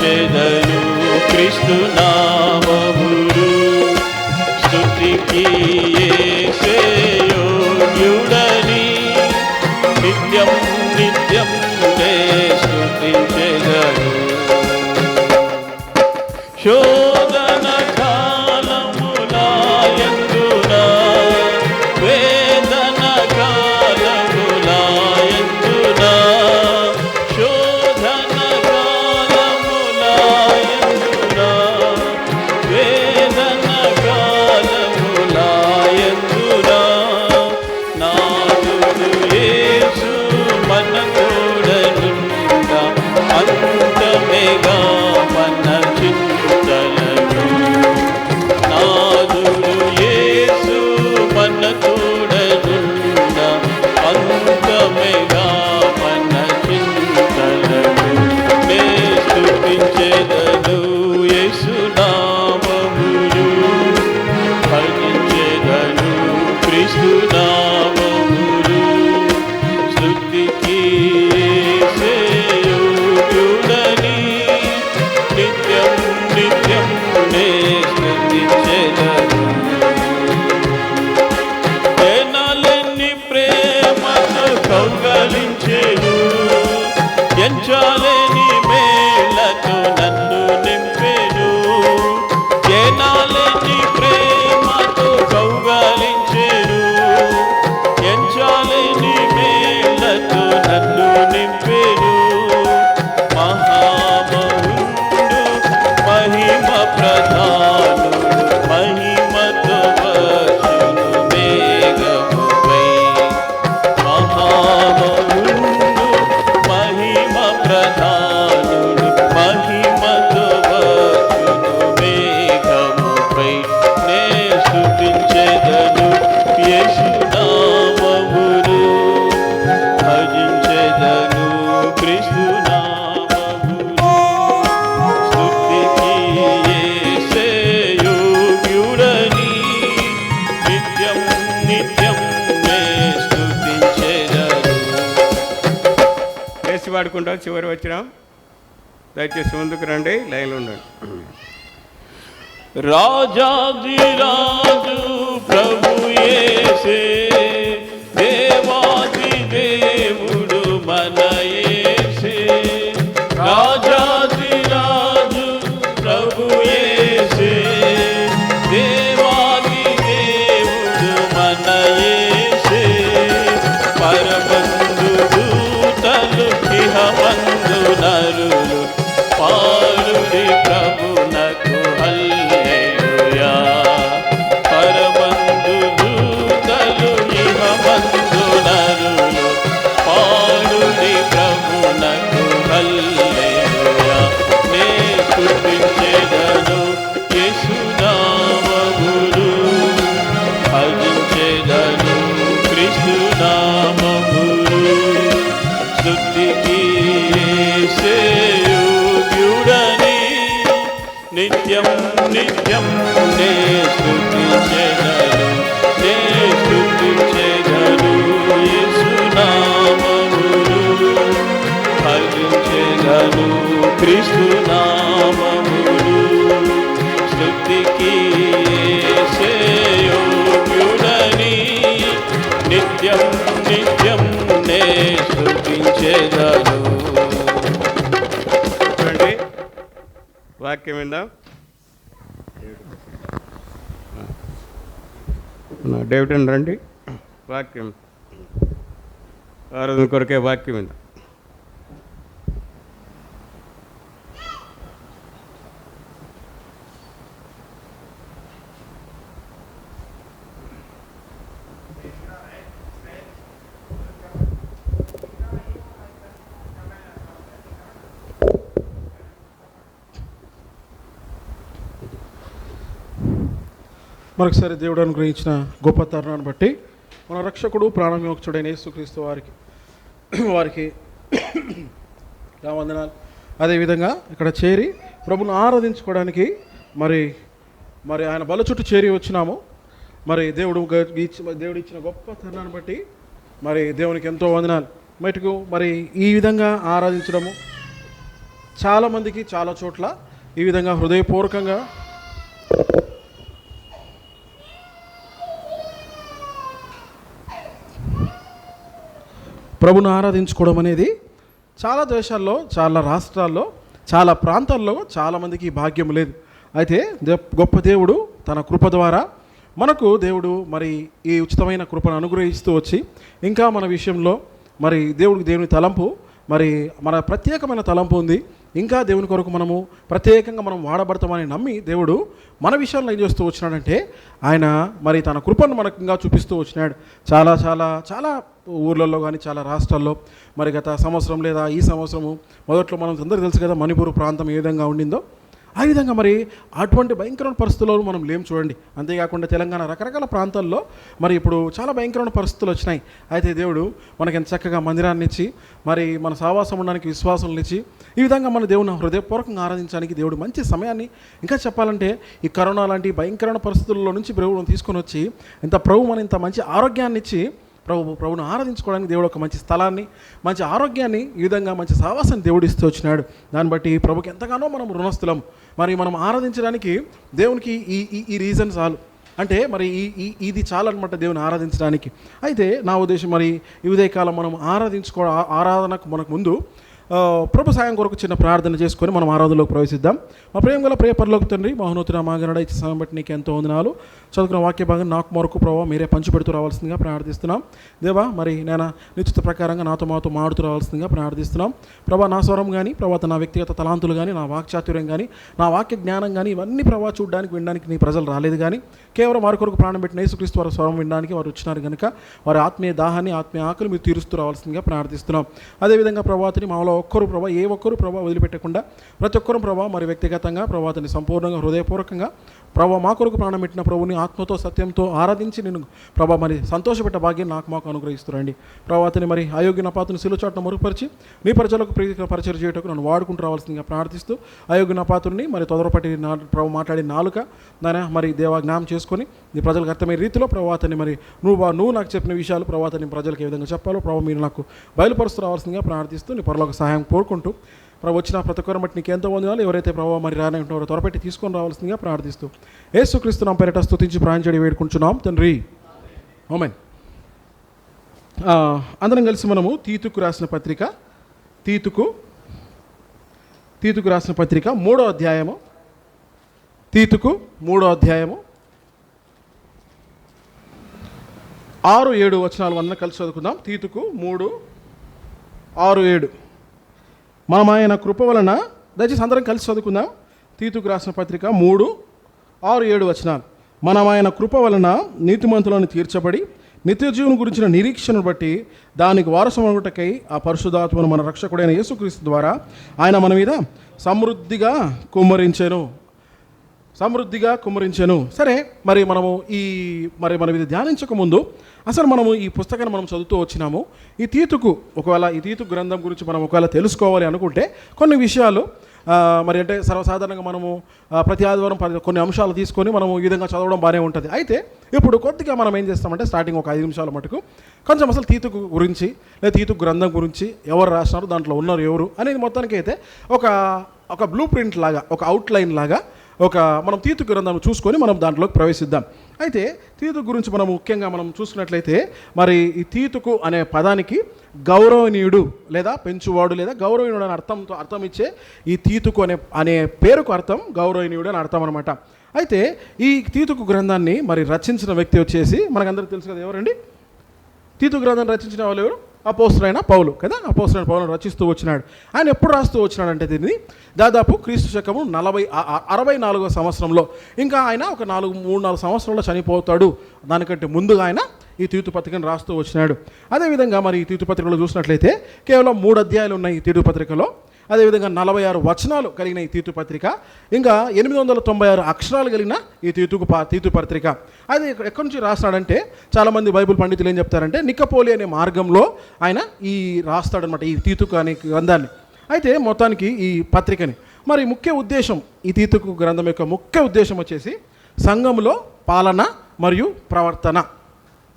స్తుతించెదను క్రీస్తు నామమును స్తుతికి యేసే యోగ్యుడని నిత్యం నిత్యం నే స్తుతించెదను శోధన కాలములాయందున వేదన కాలములాయందున శోధన కాలములాయందున వేదన కాలములాయందున నాదుడు యేసు మన తోడనుండా అంతమేగా మన చింతలను నాదుడు యేసు మన తోడనుండా అంతమేగా మన చింతలను నే స్తుతించెదను యేసు నామమును భజించెదను క్రీస్తు నామమును స్తుతికి యేసే యోగ్యుడని నిత్యం నిత్యం నే స్తుతించెదను ఏనాలెన్ని ప్రేమతో కౌగలించెను ఎంచాలేని మేళ్లతో నన్ను నింపెను ఏనాలెన్ని ప్రేమతో కౌగలించెను ఎంచాలేని మేళ్లతో నన్ను నింపెను మహామహుడు మహిమ ప్రధానుడు మహిమతో వచ్చును మేఘముపై మహామహుడు మహిమ ప్రధానుడు మహిమతో వచ్చును మేఘముపై నే స్తుతించెదను యేసు నామమును భజించెదను క్రీస్తు నామమును స్తుతికి యేసే యోగ్యుడని నిత్యం నిత్యం నే స్తుతించెదను. వేసి వాడుకుంటాం. చివరి వచ్చినాం. దయచేసి ముందుకు రండి, లైన్లో ఉండండి. రాజాదిరాజు ప్రభు యేసే దేవాది దేవుడు మన యేసే రాజాదిరాజు ప్రభు యేసే దేవాది దేవుడు మన యేసే పరమందు దూతలు ఇహమందు నరులు పాడుడి ప్రభునకు హల్లెలూయా పరమందు దూతలు ఇహమందు నరులు పాడుడి ప్రభునకు హల్లెలూయా నే స్తుతించెదను యేసు నామమును భజించెదను క్రీస్తు నామమును స్తుతికి యేసే యోగ్యుడని నిత్యం నిత్యం నే స్తుతించెదను నే స్తుతించెదను యేసు నామమును భజించెదను క్రీస్తు నామమును స్తుతికి యేసే యోగ్యుడని నిత్యం నిత్యం నే స్తుతించెదను. చూడండి, వాక్యం విందాం. డేవిడ్ రండి, వాక్యం ఆరాధన కొరకే వాక్యం విందాం. మరొకసారి దేవుడు అనుగ్రహించిన గొప్ప తరుణాన్ని బట్టి మన రక్షకుడు ప్రాణవిమోక్షుడైన యేసుక్రీస్తు వారికి వందనాలు. అదేవిధంగా ఇక్కడ చేరి ప్రభును ఆరాధించుకోవడానికి మరి ఆయన బల చుట్టూ చేరి వచ్చినాము. మరి దేవుడు ఇచ్చిన గొప్ప తరుణాన్ని బట్టి మరి దేవునికి ఎంతో వందనాలు. మటుకు మరి ఈ విధంగా ఆరాధించడము, చాలామందికి చాలా చోట్ల ఈ విధంగా హృదయపూర్వకంగా ప్రభును ఆరాధించుకోవడం అనేది చాలా దేశాల్లో, చాలా రాష్ట్రాల్లో, చాలా ప్రాంతాల్లో చాలామందికి ఈ భాగ్యం లేదు. అయితే గొప్ప దేవుడు తన కృప ద్వారా మనకు దేవుడు మరి ఈ ఉచితమైన కృపను అనుగ్రహిస్తూ వచ్చి ఇంకా మన విషయంలో మరి దేవుని తలంపు, మరి మన ప్రత్యేకమైన తలంపు ఉంది. ఇంకా దేవుని కొరకు మనము ప్రత్యేకంగా మనం వాడబడతామని నమ్మి దేవుడు మన విషయంలో ఏం చేస్తూ వచ్చినాడంటే ఆయన మరి తన కృపను మనకు ఇంకా చూపిస్తూ వచ్చినాడు. చాలా చాలా చాలా ఊర్లలో కానీ చాలా రాష్ట్రాల్లో మరి గత సంవత్సరం లేదా ఈ సంవత్సరము మొదట్లో మనం అందరికీ తెలుసు కదా మణిపూర్ ప్రాంతం ఏ విధంగా ఉండిందో. ఆ విధంగా మరి అటువంటి భయంకరమైన పరిస్థితుల్లో మనం లేము చూడండి. అంతేకాకుండా తెలంగాణ రకరకాల ప్రాంతాల్లో మరి ఇప్పుడు చాలా భయంకరమైన పరిస్థితులు వచ్చినాయి. అయితే దేవుడు మనకి ఎంత చక్కగా మందిరాన్ని ఇచ్చి మరి మన సావాసం ఉండడానికి విశ్వాసం ఇచ్చి ఈ విధంగా మన దేవుని హృదయపూర్వకంగా ఆరాధించడానికి దేవుడు మంచి సమయాన్ని, ఇంకా చెప్పాలంటే ఈ కరోనా లాంటి భయంకరమైన పరిస్థితుల్లో నుంచి ప్రభువును తీసుకొని వచ్చి మన ఇంత మంచి ఆరోగ్యాన్ని ఇచ్చి ప్రభువును ఆరాధించుకోవడానికి దేవుడు ఒక మంచి స్థలాన్ని, మంచి ఆరోగ్యాన్ని, ఈ విధంగా మంచి సావాసాన్ని దేవుడు ఇస్తూ వచ్చినాడు. దాన్ని బట్టి ప్రభుకి ఎంతగానో మనం రుణస్థులం. మరి మనం ఆరాధించడానికి దేవునికి ఈ రీజన్ చాలు, అంటే మరి ఇది చాలన్నమాట దేవుని ఆరాధించడానికి. అయితే నా ఉద్దేశం మరి ఈ ఉదయకాలం మనం ఆరాధనకు మనకు ముందు ప్రభు సాయం కొరకు చిన్న ప్రార్థన చేసుకొని మనం ఆరాధనలోకి ప్రవేశిద్దాం. మా ప్రేమ గల ప్రియ పరలోక తండ్రి, మహోన్నతుడ మాగనడ ఇచ్చే సమయం బట్టి నీకు ఎంతో వందనాలు. చదువుకున్న వాక్య భాగం నాకు మరొక ప్రభావ మీరే పంచిపెడుతూ రావాల్సిందిగా ప్రార్థిస్తున్నాం. దేవా మరి నేను నిశ్చిత ప్రకారంగా మాతో మాడుతూ రావాల్సిందిగా ప్రార్థిస్తున్నాం. ప్రభా నా స్వరం కానీ, ప్రభా నా వ్యక్తిగత తలాంతులు కానీ, నా వాక్చాతుర్యం కానీ, నా వాక్య జ్ఞానం కానీ ఇవన్నీ ప్రభావ చూడడానికి వినడానికి నీ ప్రజలు రాలేదు. కానీ కేవలం వారి కొరకు ప్రాణం పెట్టిన యేసుక్రీస్తు వారి స్వరం వినడానికి వారు వచ్చినారు కనుక వారి ఆత్మీయ దాహాన్ని, ఆత్మీయ ఆకులు మీరు తీరుస్తూ రావాల్సిందిగా ప్రార్థిస్తున్నాం. అదేవిధంగా ప్రభావతిని మాలో ఏ ఒక్కరు ప్రభావ వదిలిపెట్టకుండా ప్రతి ఒక్కరు ప్రభావ మరి వ్యక్తిగతంగా ప్రభావతిని సంపూర్ణంగా హృదయపూర్వకంగా ప్రభావ మా కొరకు ప్రాణం పెట్టిన ప్రభుని ఆత్మతో సత్యంతో ఆరాధించి నేను ప్రభావ మరి సంతోషపెట్ట భాగ్యం మాకు అనుగ్రహిస్తురండి. ప్రభావతిని మరి అయోగ్య నపాతుని శిలువచాటును మరుగుపరిచి నీ ప్రజలకు ప్రీతిగా పరిచయం చేయటకు నన్ను వాడుకుంటూ రావాల్సిందిగా ప్రార్థిస్తూ అయోగ్య నపాతుని మరి తొదరపట్టి ప్రభావ మాట్లాడి నాలుక దాని మరి దేవా జ్ఞానం చేసుకొని నీ ప్రజలకు అర్థమయ్యే రీతిలో ప్రభావతిని మరి నువ్వు నాకు చెప్పిన విషయాలు ప్రభావతిని ప్రజలకు ఏ విధంగా చెప్పాలో ప్రభావ మీరు నాకు బయలుపరుస్తూ రావాల్సిందిగా ప్రార్థిస్తూ నీ పరలోక సహాయం కోరుకుంటూ ప్రభు వచ్చిన ప్రతి ఒక్కరు బట్టి నీకు ఎంతో వందనాలు. ఎవరైతే ప్రభావ మరి రానంటారో త్వరపెట్టి తీసుకొని రావాల్సిందిగా ప్రార్థిస్తూ యేసుక్రీస్తు నామమున పేరట స్తుతించి ప్రార్థించి వేడుకుంటున్నాం తండ్రి, ఆమేన్. అందరం కలిసి మనము తీతుకు రాసిన పత్రిక 3వ అధ్యాయము, తీతుకు 3వ అధ్యాయము 6-7 వచనాలు అన్న కలిసి చదువుకుందాం. తీతుకు 3:6-7. మనం ఆయన కృప వలన, దయచేసి అందరం కలిసి చదువుకుందాం. తీతుకు రాసిన పత్రిక 3:6-7 వచనాలు. మనం ఆయన కృప వలన నీతిమంతులను తీర్చబడి నిత్యజీవుని గురించిన నిరీక్షను బట్టి దానికి వారసమగుటకై ఆ పరిశుద్ధాత్మను మన రక్షకుడైన యేసుక్రీస్తు ద్వారా ఆయన మన మీద సమృద్ధిగా కుమ్మరించెను. సరే, మరి మనము మనం ఇది ధ్యానించక ముందు అసలు మనము ఈ పుస్తకాన్ని మనం చదువుతూ వచ్చినాము. ఈ తీతుకు గ్రంథం గురించి మనం ఒకవేళ తెలుసుకోవాలి అనుకుంటే కొన్ని విషయాలు మరి అంటే సర్వసాధారణంగా మనము ప్రతి ఆదివారం కొన్ని అంశాలు తీసుకొని మనము ఈ విధంగా చదవడం బాగానే ఉంటుంది. అయితే ఇప్పుడు కొద్దిగా మనం ఏం చేస్తామంటే స్టార్టింగ్ ఒక 5 నిమిషాల మటుకు కొంచెం అసలు తీతుకు గురించి లేదా తీతుకు గ్రంథం గురించి ఎవరు రాసినారు, దాంట్లో ఉన్నారు ఎవరు అనేది మొత్తానికి అయితే ఒక బ్లూ ప్రింట్ లాగా, ఒక అవుట్లైన్ లాగా మనం తీతు గ్రంథం చూసుకొని మనం దాంట్లోకి ప్రవేశిద్దాం. అయితే తీతు గురించి మనం ముఖ్యంగా మనం చూసుకున్నట్లయితే మరి ఈ తీతుకు అనే పదానికి గౌరవనీయుడు లేదా పెంచువాడు లేదా గౌరవనీయుడు అనే అర్థం ఇచ్చే ఈ తీతుకు అనే పేరుకు అర్థం గౌరవనీయుడు అని అర్థం అనమాట. అయితే ఈ తీతుకు గ్రంథాన్ని మరి రచించిన వ్యక్తి వచ్చేసి మనకందరికీ తెలుసు కదా, ఎవరండి? తీతు గ్రంథాన్ని రచించిన వాళ్ళు ఎవరు? అపోస్తలుడైన పౌలు కదా. అపోస్తలుడైన పౌలు రచిస్తూ వచ్చినాడు. ఆయన ఎప్పుడు రాస్తూ వచ్చినాడంటే దీన్ని దాదాపు క్రీస్తు శకము 64వ సంవత్సరంలో. ఇంకా ఆయన ఒక 3-4 సంవత్సరాల్లో చనిపోతాడు. దానికంటే ముందుగా ఆయన ఈ తీతు పత్రికను రాస్తూ వచ్చినాడు. అదేవిధంగా మరి ఈ తీతు పత్రికలో చూసినట్లయితే కేవలం 3 అధ్యాయాలు ఉన్నాయి ఈ తీతు పత్రికలో. అదేవిధంగా 46 వచనాలు కలిగిన ఈ తీతు పత్రిక, ఇంకా 896 అక్షరాలు కలిగిన ఈ తీతు పత్రిక. అది ఎక్కడి నుంచి రాస్తాడంటే చాలామంది బైబిల్ పండితులు ఏం చెప్తారంటే నికపోలి అనే మార్గంలో ఆయన రాస్తాడనమాట ఈ తీతుకు అనే గ్రంథాన్ని. అయితే మొత్తానికి ఈ పత్రికని మరి ముఖ్య ఉద్దేశం, ఈ తీతుకు గ్రంథం యొక్క ముఖ్య ఉద్దేశం వచ్చేసి సంఘంలో పాలన మరియు ప్రవర్తన.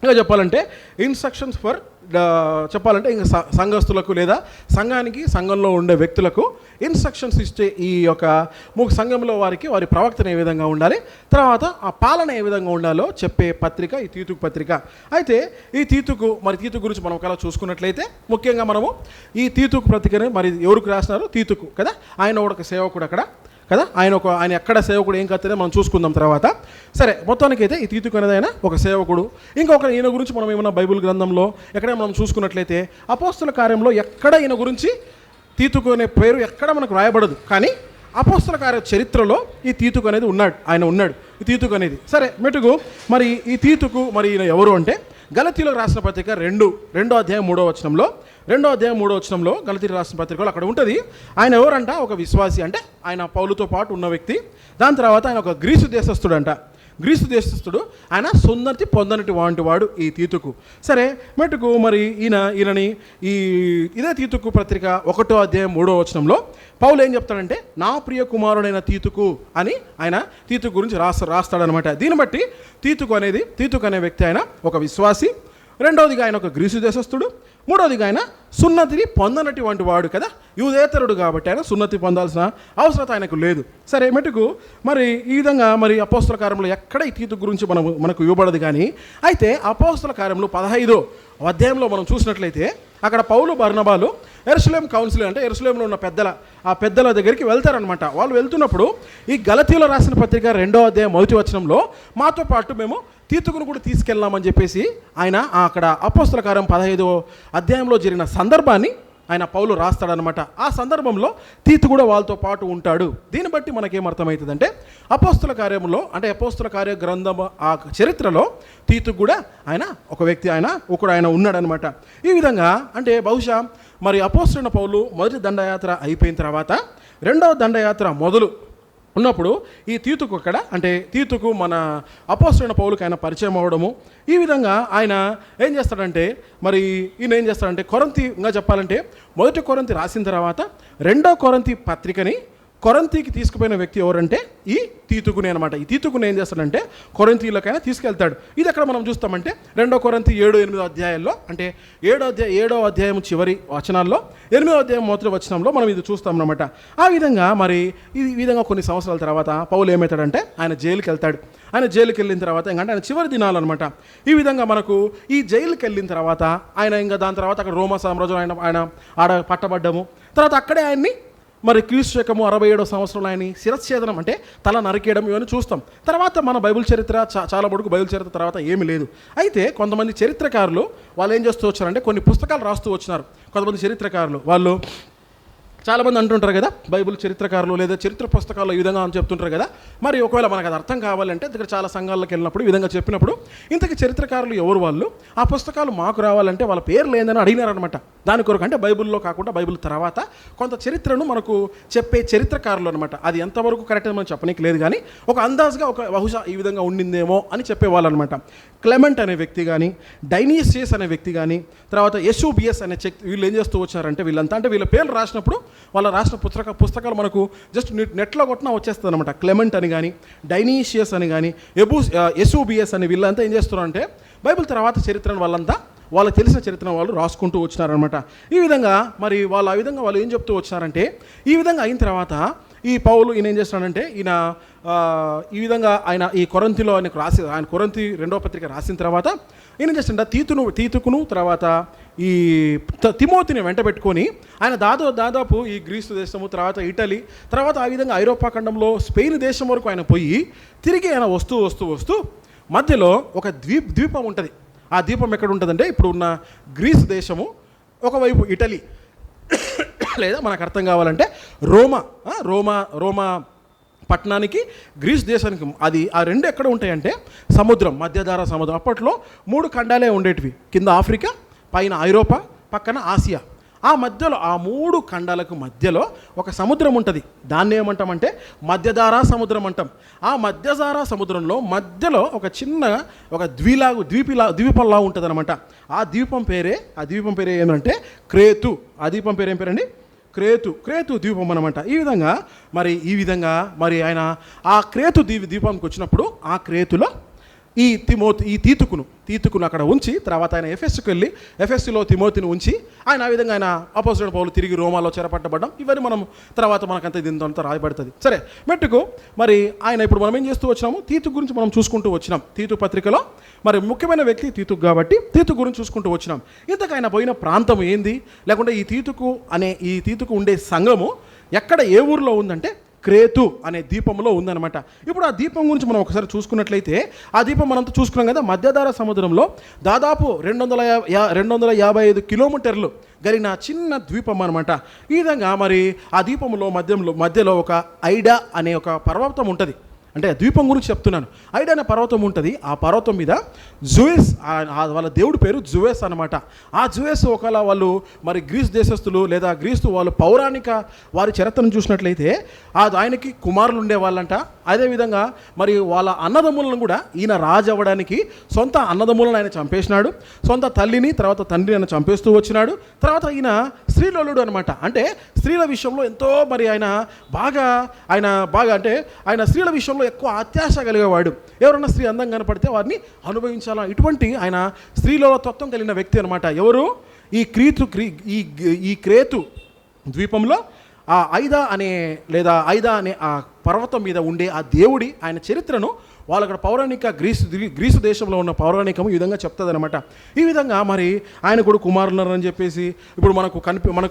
ఇంకా చెప్పాలంటే ఇన్స్ట్రక్షన్స్ ఫర్ చెప్పాలంటే ఇంకా సంఘస్థులకు లేదా సంఘంలో ఉండే వ్యక్తులకు ఇన్స్ట్రక్షన్స్ ఇచ్చే ఈ యొక్క సంఘంలో వారి ప్రవక్తన ఏ విధంగా ఉండాలి, తర్వాత ఆ పాలన ఏ విధంగా ఉండాలో చెప్పే పత్రిక ఈ తీతుకు పత్రిక. అయితే ఈ తీతుకు గురించి మనం ఒకవేళ చూసుకున్నట్లయితే ముఖ్యంగా మనము ఈ తీతుకు పత్రికని మరి ఎవరికి రాసినారు? తీతుకు కదా, ఆయన ఒక సేవకుడు అక్కడ కదా, ఆయన ఎక్కడ సేవకుడు ఏం కత్తనే మనం చూసుకుందాం తర్వాత. సరే, మొత్తానికైతే ఈ తీతుకు అనేది ఆయన ఒక సేవకుడు. ఇంకొక ఈయన గురించి మనం ఏమన్నా బైబిల్ గ్రంథంలో ఎక్కడ మనం చూసుకున్నట్లయితే అపోస్తల కార్యంలో ఎక్కడ ఈయన గురించి తీతుకు అనే పేరు ఎక్కడ మనకు రాయబడదు, కానీ అపోస్తల కార్య చరిత్రలో ఈ తీతుకు అనేది ఉన్నాడు ఈ తీతుకు అనేది. సరే, మెటుకు మరి ఈ తీతుకు మరి ఈయన ఎవరు అంటే గలతీయులకు రాసిన పత్రిక 2:3 గలతీయులకు రాసిన పత్రికలో అక్కడ ఉంటుంది. ఆయన ఎవరంట? ఒక విశ్వాసి, అంటే ఆయన పౌలుతో పాటు ఉన్న వ్యక్తి. దాని తర్వాత ఆయన ఒక గ్రీసు దేశస్థుడు, ఆయన సున్నతి పొందనటి వాడు ఈ తీతుకు. సరే, మెటుకు మరి ఈయనని ఇదే తీతుకు పత్రిక 1:3 పౌలు ఏం చెప్తాడంటే, నా ప్రియ కుమారుడైన తీతుకు అని ఆయన తీతుకు గురించి రాస్తాడనమాట. దీన్ని బట్టి తీతుకు అనే వ్యక్తి ఆయన ఒక విశ్వాసి, రెండవదిగా ఆయన ఒక గ్రీసు దేశస్థుడు, మూడవదిగా ఆయన సున్నతిని పొందనటువంటి వాడు కదా, యూదేతరుడు కాబట్టి ఆయన సున్నతి పొందాల్సిన అవసరం ఆయనకు లేదు. సరే, మెటుకు మరి ఈ విధంగా మరి అపోస్తల కార్యంలో ఎక్కడ ఈ తీతు గురించి మనకు ఇవ్వబడదు. కానీ అయితే అపోస్తల కార్యంలో 15వ అధ్యాయంలో మనం చూసినట్లయితే అక్కడ పౌలు బర్నబాలు యెరూషలేం కౌన్సిల్, అంటే యెరూషలేంలో ఉన్న పెద్దల దగ్గరికి వెళ్తారనమాట. వాళ్ళు వెళ్తున్నప్పుడు ఈ గలతీయులకు రాసిన పత్రిక 2:1 మాతో పాటు మేము తీతుకును కూడా తీసుకెళ్ళామని చెప్పేసి ఆయన అక్కడ అపోస్తల కార్యం 15వ అధ్యాయంలో జరిగిన సందర్భాన్ని ఆయన పౌలు రాస్తాడనమాట. ఆ సందర్భంలో తీతు కూడా వాళ్ళతో పాటు ఉంటాడు. దీన్ని బట్టి మనకేమర్థమవుతుందంటే అపోస్తల కార్యంలో, అంటే అపోస్తల కార్య గ్రంథం ఆ చరిత్రలో తీతు కూడా ఆయన ఒక వ్యక్తి, ఆయన ఉన్నాడనమాట. ఈ విధంగా అంటే బహుశా మరి అపోస్తలుడైన పౌలు మొదటి దండయాత్ర అయిపోయిన తర్వాత రెండవ దండయాత్ర మొదలు ఉన్నప్పుడు ఈ తీతుకు మన అపోస్తలుడైన పౌలుకి ఆయన పరిచయం అవ్వడము. ఈ విధంగా ఆయన ఏం చేస్తాడంటే కొరింథీగా చెప్పాలంటే మొదటి కొరింథీ రాసిన తర్వాత రెండో కొరింథీ పత్రికని కొరింథీకి తీసుకుపోయిన వ్యక్తి ఎవరంటే ఈ తీతుకునే అనమాట. ఈ తీతుకుని ఏం చేస్తాడంటే కొరింథీలకైనా తీసుకెళ్తాడు. ఇది ఎక్కడ మనం చూస్తామంటే 2 కొరింథీ 7-8 అధ్యాయాల్లో, అంటే 7వ అధ్యాయం చివరి వచనాల్లో 8వ అధ్యాయం మొదటి వచనంలో మనం ఇది చూస్తాం అన్నమాట. ఆ విధంగా మరి ఈ విధంగా కొన్ని సంవత్సరాల తర్వాత పౌలు ఏమవుతాడంటే ఆయన జైలుకి వెళ్తాడు. ఆయన జైలుకి వెళ్ళిన తర్వాత ఏంటంటే ఆయన చివరి దినాలు అనమాట. ఈ విధంగా మనకు ఈ జైలుకి వెళ్ళిన తర్వాత ఆయన దాని తర్వాత అక్కడ రోమా సామ్రాజ్యం ఆయన ఆడ పట్టబడ్డము. తర్వాత అక్కడే ఆయన్ని మరి క్రీస్తు శకము 67వ సంవత్సరంలో ఆయన శిరచ్ఛేదనం, అంటే తల నరికేయడం ఇవన్నీ చూస్తాం. తర్వాత మన బైబిల్ చరిత్ర చాలా వరకు బైబిల్ చరిత్ర తర్వాత ఏమీ లేదు. అయితే కొంతమంది చరిత్రకారులు వాళ్ళు ఏం చేస్తూ వచ్చారంటే కొన్ని పుస్తకాలు రాస్తూ వచ్చినారు. కొంతమంది చరిత్రకారులు వాళ్ళు చాలామంది అంటుంటారు కదా, బైబిల్ చరిత్రకారులు లేదా చరిత్ర పుస్తకాలు ఈ విధంగా అని చెప్తుంటారు కదా. మరి ఒకవేళ మనకు అది అర్థం కావాలంటే ఇక్కడ చాలా సంఘాలకు వెళ్ళినప్పుడు ఈ విధంగా చెప్పినప్పుడు ఇంతకీ చరిత్రకారులు ఎవరు వాళ్ళు, ఆ పుస్తకాలు మాకు రావాలంటే వాళ్ళ పేర్లు ఏందని అడిగినారనమాట. దాని కొరకు అంటే బైబిల్లో కాకుండా బైబిల్ తర్వాత కొంత చరిత్రను మనకు చెప్పే చరిత్రకారులు అనమాట. అది ఎంతవరకు కరెక్ట్ అని మనం చెప్పనీకి లేదు, కానీ ఒక అందాజుగా ఒక బహుశా ఈ విధంగా ఉండిందేమో అని చెప్పేవాళ్ళు అనమాట. క్లెమెంట్ అనే వ్యక్తి కానీ, డైనీసియస్ అనే వ్యక్తి కానీ, తర్వాత ఎస్యూబిఎస్ అనే వీళ్ళు ఏం చేస్తూ వచ్చారంటే వీళ్ళంతా, అంటే వీళ్ళ పేర్లు రాసినప్పుడు వాళ్ళ రాసిన పుస్తకాలు మనకు జస్ట్ నెట్లో కొట్టినా వచ్చేస్తుంది అనమాట. క్లెమెంట్ అని కానీ, డైనీషియస్ అని కానీ, ఎస్యూబిఎస్ అని వీళ్ళంతా ఏం చేస్తున్నారంటే బైబిల్ తర్వాత చరిత్రను వాళ్ళకి తెలిసిన చరిత్రను వాళ్ళు రాసుకుంటూ వచ్చినారనమాట. ఈ విధంగా మరి వాళ్ళు ఏం చెప్తూ వచ్చినారంటే ఈ విధంగా అయిన తర్వాత ఈ పౌలు ఈయన ఏం చేస్తున్నాడంటే ఈ విధంగా ఆయన ఈ కొరింథీలో ఆయన కొరింథీ 2వ పత్రిక రాసిన తర్వాత ఈయన చేస్తుంటే తీతుకును తర్వాత ఈ తిమోతిని వెంట పెట్టుకొని ఆయన దాదాపు ఈ గ్రీసు దేశము, తర్వాత ఇటలీ, తర్వాత ఆ విధంగా ఐరోపా ఖండంలో స్పెయిన్ దేశం వరకు ఆయన పోయి తిరిగి ఆయన వస్తూ మధ్యలో ఒక ద్వీపం ఉంటుంది. ఆ ద్వీపం ఎక్కడ ఉంటుందంటే ఇప్పుడు ఉన్న గ్రీసు దేశము, ఒకవైపు ఇటలీ, లేదా మనకు అర్థం కావాలంటే రోమా పట్టణానికి గ్రీస్ దేశానికి అది ఆ రెండు ఎక్కడ ఉంటాయంటే సముద్రం, మధ్యధార సముద్రం. అప్పట్లో 3 ఖండాలే ఉండేటివి, కింద ఆఫ్రికా, పైన ఐరోపా, పక్కన ఆసియా. ఆ మధ్యలో ఆ 3 ఖండాలకు మధ్యలో ఒక సముద్రం ఉంటుంది. దాన్ని ఏమంటామంటే మధ్యధారా సముద్రం అంటాం. ఆ మధ్యధారా సముద్రంలో మధ్యలో ఒక చిన్న ఒక ద్వీపంలా ఉంటుంది అనమాట. ఆ ద్వీపం పేరే ఏమంటే క్రేతు. ఆ ద్వీపం పేరు ఏం పేరండి? క్రేతు ద్వీపం అనమాట. ఈ విధంగా మరి ఆయన ఆ క్రేతు ద్వీపానికి వచ్చినప్పుడు ఆ క్రేతులో ఈ తీతుకును అక్కడ ఉంచి తర్వాత ఆయన ఎఫెస్కి వెళ్ళి ఎఫెస్లో తిమోతిని ఉంచి ఆయన ఆ విధంగా ఆయన అపోజిట్ పౌలు తిరిగి రోమాలో చెరపట్టబడ్డం, ఇవన్నీ మనం తర్వాత మనకంతా దీంతో రాయబడుతుంది. సరే, మెట్టుకు మరి ఆయన ఇప్పుడు మనం ఏం చేస్తూ వచ్చినాము, తీతు గురించి మనం చూసుకుంటూ వచ్చినాం. తీతు పత్రికలో మరి ముఖ్యమైన వ్యక్తి తీతుకు కాబట్టి తీతు గురించి చూసుకుంటూ వచ్చినాం. ఇంతకు ఆయన పోయిన ప్రాంతం ఏంది, లేకుంటే ఈ తీతుకు ఉండే సంఘము ఎక్కడ ఏ ఊరిలో ఉందంటే క్రేతు అనే ద్వీపంలో ఉందన్నమాట. ఇప్పుడు ఆ ద్వీపం గురించి మనం ఒకసారి చూసుకున్నట్లయితే ఆ ద్వీపం మనంతా చూసుకున్నాం కదా, మధ్యధరా సముద్రంలో దాదాపు 255 కిలోమీటర్లు కలిగిన చిన్న ద్వీపం అనమాట. ఈ విధంగా మరి ఆ ద్వీపంలో మధ్యలో ఒక ఐడా అనే ఒక పర్వతం ఉంటుంది. అంటే ద్వీపం గురించి చెప్తున్నాను. ఐడా అనే పర్వతం ఉంటుంది. ఆ పర్వతం మీద జువెస్, వాళ్ళ దేవుడి పేరు జువెస్ అనమాట. ఆ జువెస్ ఒకవేళ వాళ్ళు మరి గ్రీస్ దేశస్తులు లేదా గ్రీసు వాళ్ళు పౌరాణిక వారి చరిత్రను చూసినట్లయితే ఆయనకి కుమారులు ఉండేవాళ్ళంట. అదేవిధంగా మరి వాళ్ళ అన్నదమ్ములను కూడా ఈయన రాజు అవ్వడానికి సొంత అన్నదమ్ములను ఆయన చంపేసినాడు, సొంత తల్లిని తర్వాత తండ్రిని ఆయన చంపేస్తూ వచ్చినాడు. తర్వాత ఈయన స్త్రీలోలుడు అనమాట. అంటే స్త్రీల విషయంలో ఎంతో మరి ఆయన బాగా అంటే ఆయన స్త్రీల విషయంలో ఎక్కువ అత్యాశ కలిగేవాడు. ఎవరన్నా స్త్రీ అందంగా కనపడితే వారిని అనుభవించాలా, ఇటువంటి ఆయన స్త్రీలో తత్వం కలిగిన వ్యక్తి అనమాట. ఎవరు? ఈ క్రేతు ద్వీపంలో ఆ ఐదా అనే ఆ పర్వతం మీద ఉండే ఆ దేవుడి ఆయన చరిత్రను వాళ్ళు అక్కడ పౌరాణిక గ్రీసు దేశంలో ఉన్న పౌరాణికము ఈ విధంగా చెప్తుంది అనమాట. ఈ విధంగా మరి ఆయన కూడా కుమారులని చెప్పేసి ఇప్పుడు మనకు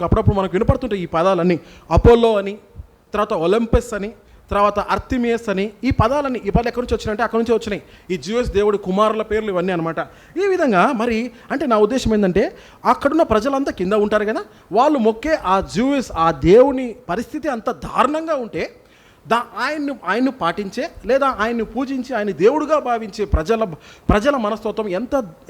అప్పుడప్పుడు మనకు వినపడుతుంటాయి ఈ పదాలన్నీ. అపోలో అని, తర్వాత ఒలింపస్ అని, తర్వాత అర్తిమియస్ అని, ఈ పదాలు ఎక్కడి నుంచి వచ్చినాయంటే అక్కడి నుంచి వచ్చినాయి. ఈ జ్యూస్ దేవుడి కుమారుల పేర్లు ఇవన్నీ అనమాట. ఈ విధంగా మరి అంటే నా ఉద్దేశం ఏంటంటే అక్కడున్న ప్రజలంతా కింద ఉంటారు కదా, వాళ్ళు మొక్కే ఆ జ్యూస్ ఆ దేవుని పరిస్థితి అంత దారుణంగా ఉంటే ఆయన్ను పాటించే లేదా ఆయన్ని పూజించి ఆయన దేవుడుగా భావించే ప్రజల మనస్తత్వం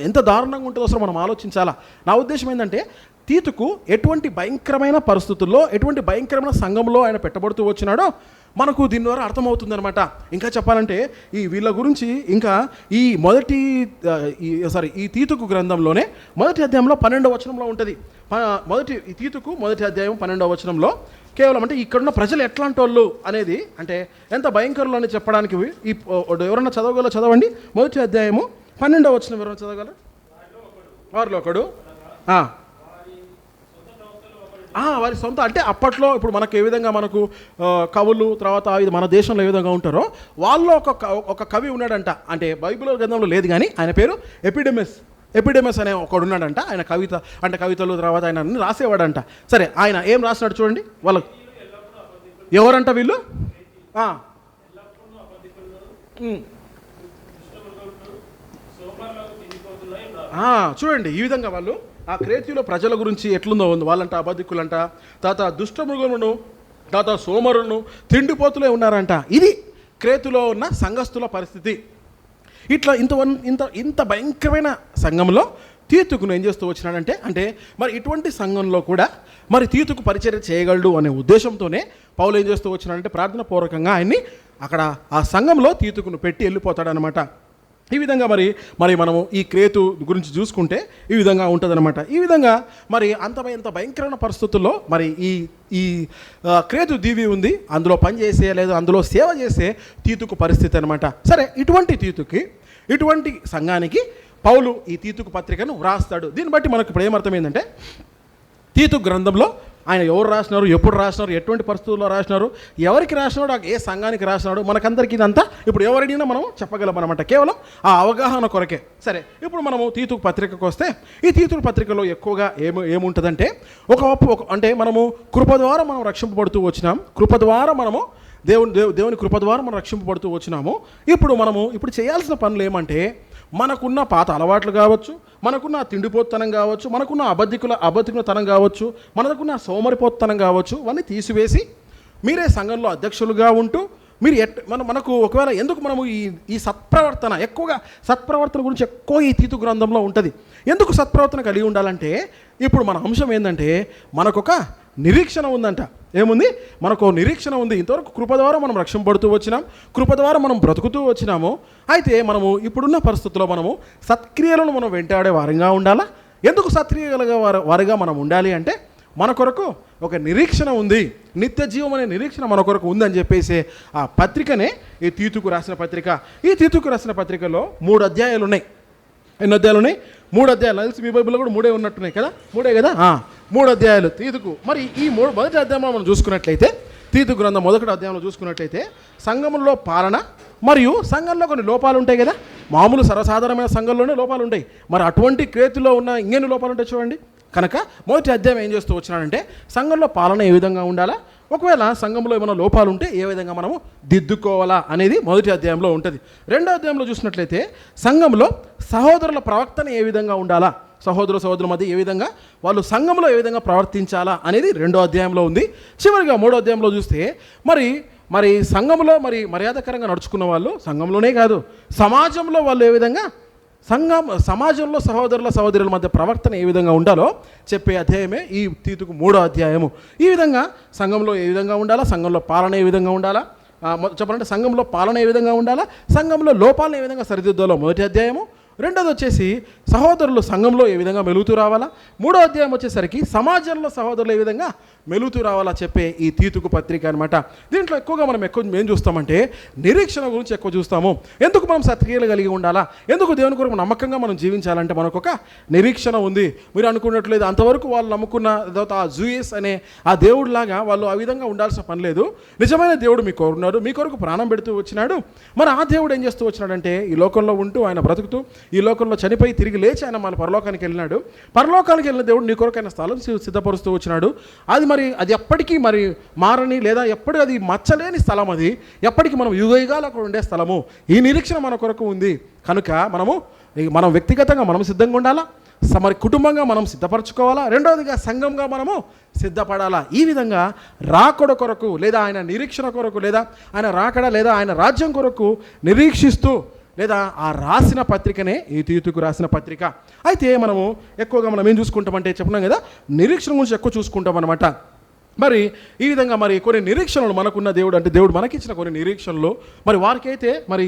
ఎంత దారుణంగా ఉంటుందో అసలు మనం ఆలోచించాలా. నా ఉద్దేశం ఏంటంటే తీతుకు ఎటువంటి భయంకరమైన పరిస్థితుల్లో ఎటువంటి భయంకరమైన సంఘంలో ఆయన పెట్టబడుతూ వచ్చినాడో మనకు దీని ద్వారా అర్థమవుతుందనమాట. ఇంకా చెప్పాలంటే వీళ్ళ గురించి ఇంకా ఈ తీతుకు గ్రంథంలోనే మొదటి అధ్యాయంలో 12వ వచనంలో ఉంటుంది. ఈ తీతుకు మొదటి అధ్యాయం 12వ వచనంలో కేవలం అంటే ఇక్కడున్న ప్రజలు ఎట్లాంటి వాళ్ళు అనేది అంటే ఎంత భయంకరులు అని చెప్పడానికి ఎవరన్నా చదవండి. మొదటి అధ్యాయము 12వ వచనం ఎవరన్నా చదవగలరు? వారిలో ఒకడు వారి సొంత అంటే అప్పట్లో ఇప్పుడు మనకు ఏ విధంగా మనకు కవులు తర్వాత మన దేశంలో ఏ విధంగా ఉంటారో వాళ్ళు ఒక కవి ఉన్నాడంట. అంటే బైబిల్ గ్రంథంలో లేదు కానీ ఆయన పేరు ఎపిడెమస్ అనే ఒకడు ఉన్నాడంట. ఆయన కవితలు తర్వాత ఆయన అన్ని రాసేవాడంట. సరే, ఆయన ఏం రాసినాడు చూడండి. వాళ్ళకు ఎవరంట వీళ్ళు? చూడండి, ఈ విధంగా వాళ్ళు ఆ క్రేతీయుల ప్రజల గురించి ఎట్లుందో ఉంది. వాళ్ళంట అబద్ధికులంట, తర్వాత దుష్టమృగమును, తర్వాత సోమరును, తిండిపోతులే ఉన్నారంట. ఇది క్రేతులో ఉన్న సంఘస్థుల పరిస్థితి. ఇట్లా ఇంత భయంకరమైన సంఘంలో తీతుకును ఏం చేస్తూ వచ్చినాడంటే అంటే మరి ఇటువంటి సంఘంలో కూడా మరి తీతుకు పరిచర్య చేయగలడు అనే ఉద్దేశంతోనే పౌలు ఏం చేస్తూ వచ్చినాడంటే ప్రార్థన పూర్వకంగా ఆయన్ని అక్కడ ఆ సంఘంలో తీతుకును పెట్టి వెళ్ళిపోతాడనమాట. ఈ విధంగా మరి మనము ఈ క్రేతు గురించి చూసుకుంటే ఈ విధంగా ఉంటుందన్నమాట. ఈ విధంగా మరి అంత భయంకరమైన పరిస్థితుల్లో మరి ఈ క్రేతు దీవి ఉంది. అందులో పని చేసే లేదా అందులో సేవ చేసే తీతుకు పరిస్థితి అనమాట. సరే, ఇటువంటి సంఘానికి పౌలు ఈ తీతుకు పత్రికను వ్రాస్తాడు. దీన్ని బట్టి మనకు ఇప్పుడు ఏమర్థమైందంటే తీతు గ్రంథంలో ఆయన ఎవరు రాసినారు, ఎప్పుడు రాసినారు, ఎటువంటి పరిస్థితుల్లో రాసినారు, ఎవరికి రాసినాడు, ఏ సంఘానికి రాసినాడు, మనకందరికీ ఇదంతా ఇప్పుడు ఎవరైనా మనం చెప్పగలం అనమాట, కేవలం ఆ అవగాహన కొరకే. సరే, ఇప్పుడు మనము తీతుకు పత్రికకు వస్తే ఈ తీతుకు పత్రికలో ఎక్కువగా ఏముంటుందంటే అంటే మనము కృప ద్వారా మనం రక్షింపబడుతూ వచ్చినాం. కృప ద్వారా మనము దేవుని కృప ద్వారా మనం రక్షింపబడుతూ వచ్చినాము. ఇప్పుడు చేయాల్సిన పనులు ఏమంటే మనకున్న పాత అలవాట్లు కావచ్చు, మనకున్న తిండిపోతనం కావచ్చు, మనకున్న అబద్ధికులతనం కావచ్చు, మనకున్న సోమరిపోతనం కావచ్చు, అవన్నీ తీసివేసి మీరే సంఘంలో అధ్యక్షులుగా ఉంటూ మీరు మనకు ఒకవేళ ఎందుకు మనము ఈ సత్ప్రవర్తన గురించి ఎక్కువ ఈ తీతు గ్రంథంలో ఉంటుంది. ఎందుకు సత్ప్రవర్తన కలిగి ఉండాలంటే ఇప్పుడు మన అంశం ఏంటంటే మనకొక నిరీక్షణ ఉందంట. ఏముంది? మనకు నిరీక్షణ ఉంది. ఇంతవరకు కృప ద్వారా మనం రక్షింపబడుతూ వచ్చినాం, కృప ద్వారా మనం బ్రతుకుతూ వచ్చినాము. అయితే మనము ఇప్పుడున్న పరిస్థితుల్లో మనము సత్క్రియలను మనం వెంటాడే వారంగా ఉండాలా. ఎందుకు సత్క్రియలుగా వారిగా మనం ఉండాలి అంటే మన కొరకు ఒక నిరీక్షణ ఉంది, నిత్య జీవం అనే నిరీక్షణ మన కొరకు ఉందని చెప్పేసి ఆ పత్రికనే ఈ తీతుకు రాసిన పత్రిక. ఈ తీతుకు రాసిన పత్రికలో 3 అధ్యాయాలు ఉన్నాయి. ఎన్ని అధ్యాయాలు ఉన్నాయి? 3 అధ్యాయాలు. తెలిసి మీ బైబిల్లో కూడా 3 ఉన్నట్టున్నాయి కదా, 3 కదా. 3 అధ్యాయాలు తీతుకు. మరి ఈ మొదటి అధ్యాయంలో మనం చూసుకున్నట్లయితే, తీతు గ్రంథం 1వ అధ్యాయంలో చూసుకున్నట్లయితే సంఘంలో పాలన మరియు సంఘంలో కొన్ని లోపాలు ఉంటాయి కదా. మామూలు సర్వసాధారణమైన సంఘంలోనే లోపాలు ఉంటాయి. మరి అటువంటి క్రేతులో ఉన్న ఇంకెన్ని లోపాలు ఉంటాయి చూడండి. కనుక మొదటి అధ్యాయం ఏం చేస్తూ వచ్చినాడంటే సంఘంలో పాలన ఏ విధంగా ఉండాలా, ఒకవేళ సంఘంలో ఏమైనా లోపాలు ఉంటే ఏ విధంగా మనము దిద్దుకోవాలా అనేది మొదటి అధ్యాయంలో ఉంటుంది. 2వ అధ్యాయంలో చూసినట్లయితే సంఘంలో సహోదరుల ప్రవర్తన ఏ విధంగా ఉండాలా, సహోదరుల మధ్య ఏ విధంగా వాళ్ళు సంఘంలో ఏ విధంగా ప్రవర్తించాలా అనేది 2వ అధ్యాయంలో ఉంది. చివరిగా 3వ అధ్యాయంలో చూస్తే మరి సంఘంలో మరి మర్యాదకరంగా నడుచుకున్న వాళ్ళు సంఘంలోనే కాదు, సమాజంలో వాళ్ళు ఏ విధంగా సమాజంలో సహోదరుల మధ్య ప్రవర్తన ఏ విధంగా ఉండాలో చెప్పే అధ్యాయమే ఈ తీతుకు 3వ అధ్యాయము. ఈ విధంగా సంఘంలో ఏ విధంగా ఉండాలా, సంఘంలో పాలన ఏ విధంగా ఉండాలా, చెప్పాలంటే సంఘంలో పాలన ఏ విధంగా ఉండాలా, సంఘంలో లోపాలను ఏ విధంగా సరిదిద్దాలో మొదటి అధ్యాయము. 2వది వచ్చేసి సహోదరులు సంఘంలో ఏ విధంగా మెలుగుతూ రావాలా. 3వ అధ్యాయం వచ్చేసరికి సమాజంలో సహోదరులు ఏ విధంగా మెలుగుతూ రావాలా చెప్పే ఈ తీతుకు పత్రిక అనమాట. దీంట్లో ఎక్కువగా మనం ఏం చూస్తామంటే నిరీక్షణ గురించి ఎక్కువ చూస్తాము. ఎందుకు మనం సత్క్రియలు కలిగి ఉండాలా, ఎందుకు దేవుని కొరకు నమ్మకంగా మనం జీవించాలంటే మనకు ఒక నిరీక్షణ ఉంది. మీరు అనుకున్నట్లేదు అంతవరకు వాళ్ళు నమ్ముకున్న ఆ జూయస్ అనే ఆ దేవుడిలాగా వాళ్ళు ఆ విధంగా ఉండాల్సిన పని లేదు. నిజమైన దేవుడు మీ కోరున్నాడు, మీ కొరకు ప్రాణం పెడుతూ వచ్చినాడు. మరి ఆ దేవుడు ఏం చేస్తూ వచ్చినాడంటే ఈ లోకంలో ఉంటూ ఆయన బ్రతుకుతూ ఈ లోకంలో చనిపోయి తిరిగి లేచి ఆయన మన పరలోకానికి వెళ్ళినాడు. పరలోకానికి వెళ్ళిన దేవుడు నీ కొరకు ఆయన స్థలం సిద్ధపరుస్తూ వచ్చినాడు. అది ఎప్పటికీ మరి మారని లేదా ఎప్పటికీ అది మచ్చలేని స్థలం, అది ఎప్పటికీ మనం యుగయుగాలు అక్కడ ఉండే స్థలము. ఈ నిరీక్షణ మన కొరకు ఉంది. కనుక మనం వ్యక్తిగతంగా మనం సిద్ధంగా ఉండాలా, మరి కుటుంబంగా మనం సిద్ధపరచుకోవాలా, 2వదిగా సంఘంగా మనము సిద్ధపడాలా. ఈ విధంగా రాకడ కొరకు లేదా ఆయన నిరీక్షణ కొరకు లేదా ఆయన రాకడ లేదా ఆయన రాజ్యం కొరకు నిరీక్షిస్తూ లేదా ఆ రాసిన పత్రికనే ఈ తీతుకు రాసిన పత్రిక. అయితే మనము ఎక్కువగా మనం ఏం చూసుకుంటామంటే చెప్పినాం కదా, నిరీక్షణ గురించి ఎక్కువ చూసుకుంటాం అనమాట. మరి ఈ విధంగా మరి కొన్ని నిరీక్షణలు మనకున్న దేవుడు అంటే దేవుడు మనకిచ్చిన కొన్ని నిరీక్షణలు మరి వారికైతే మరి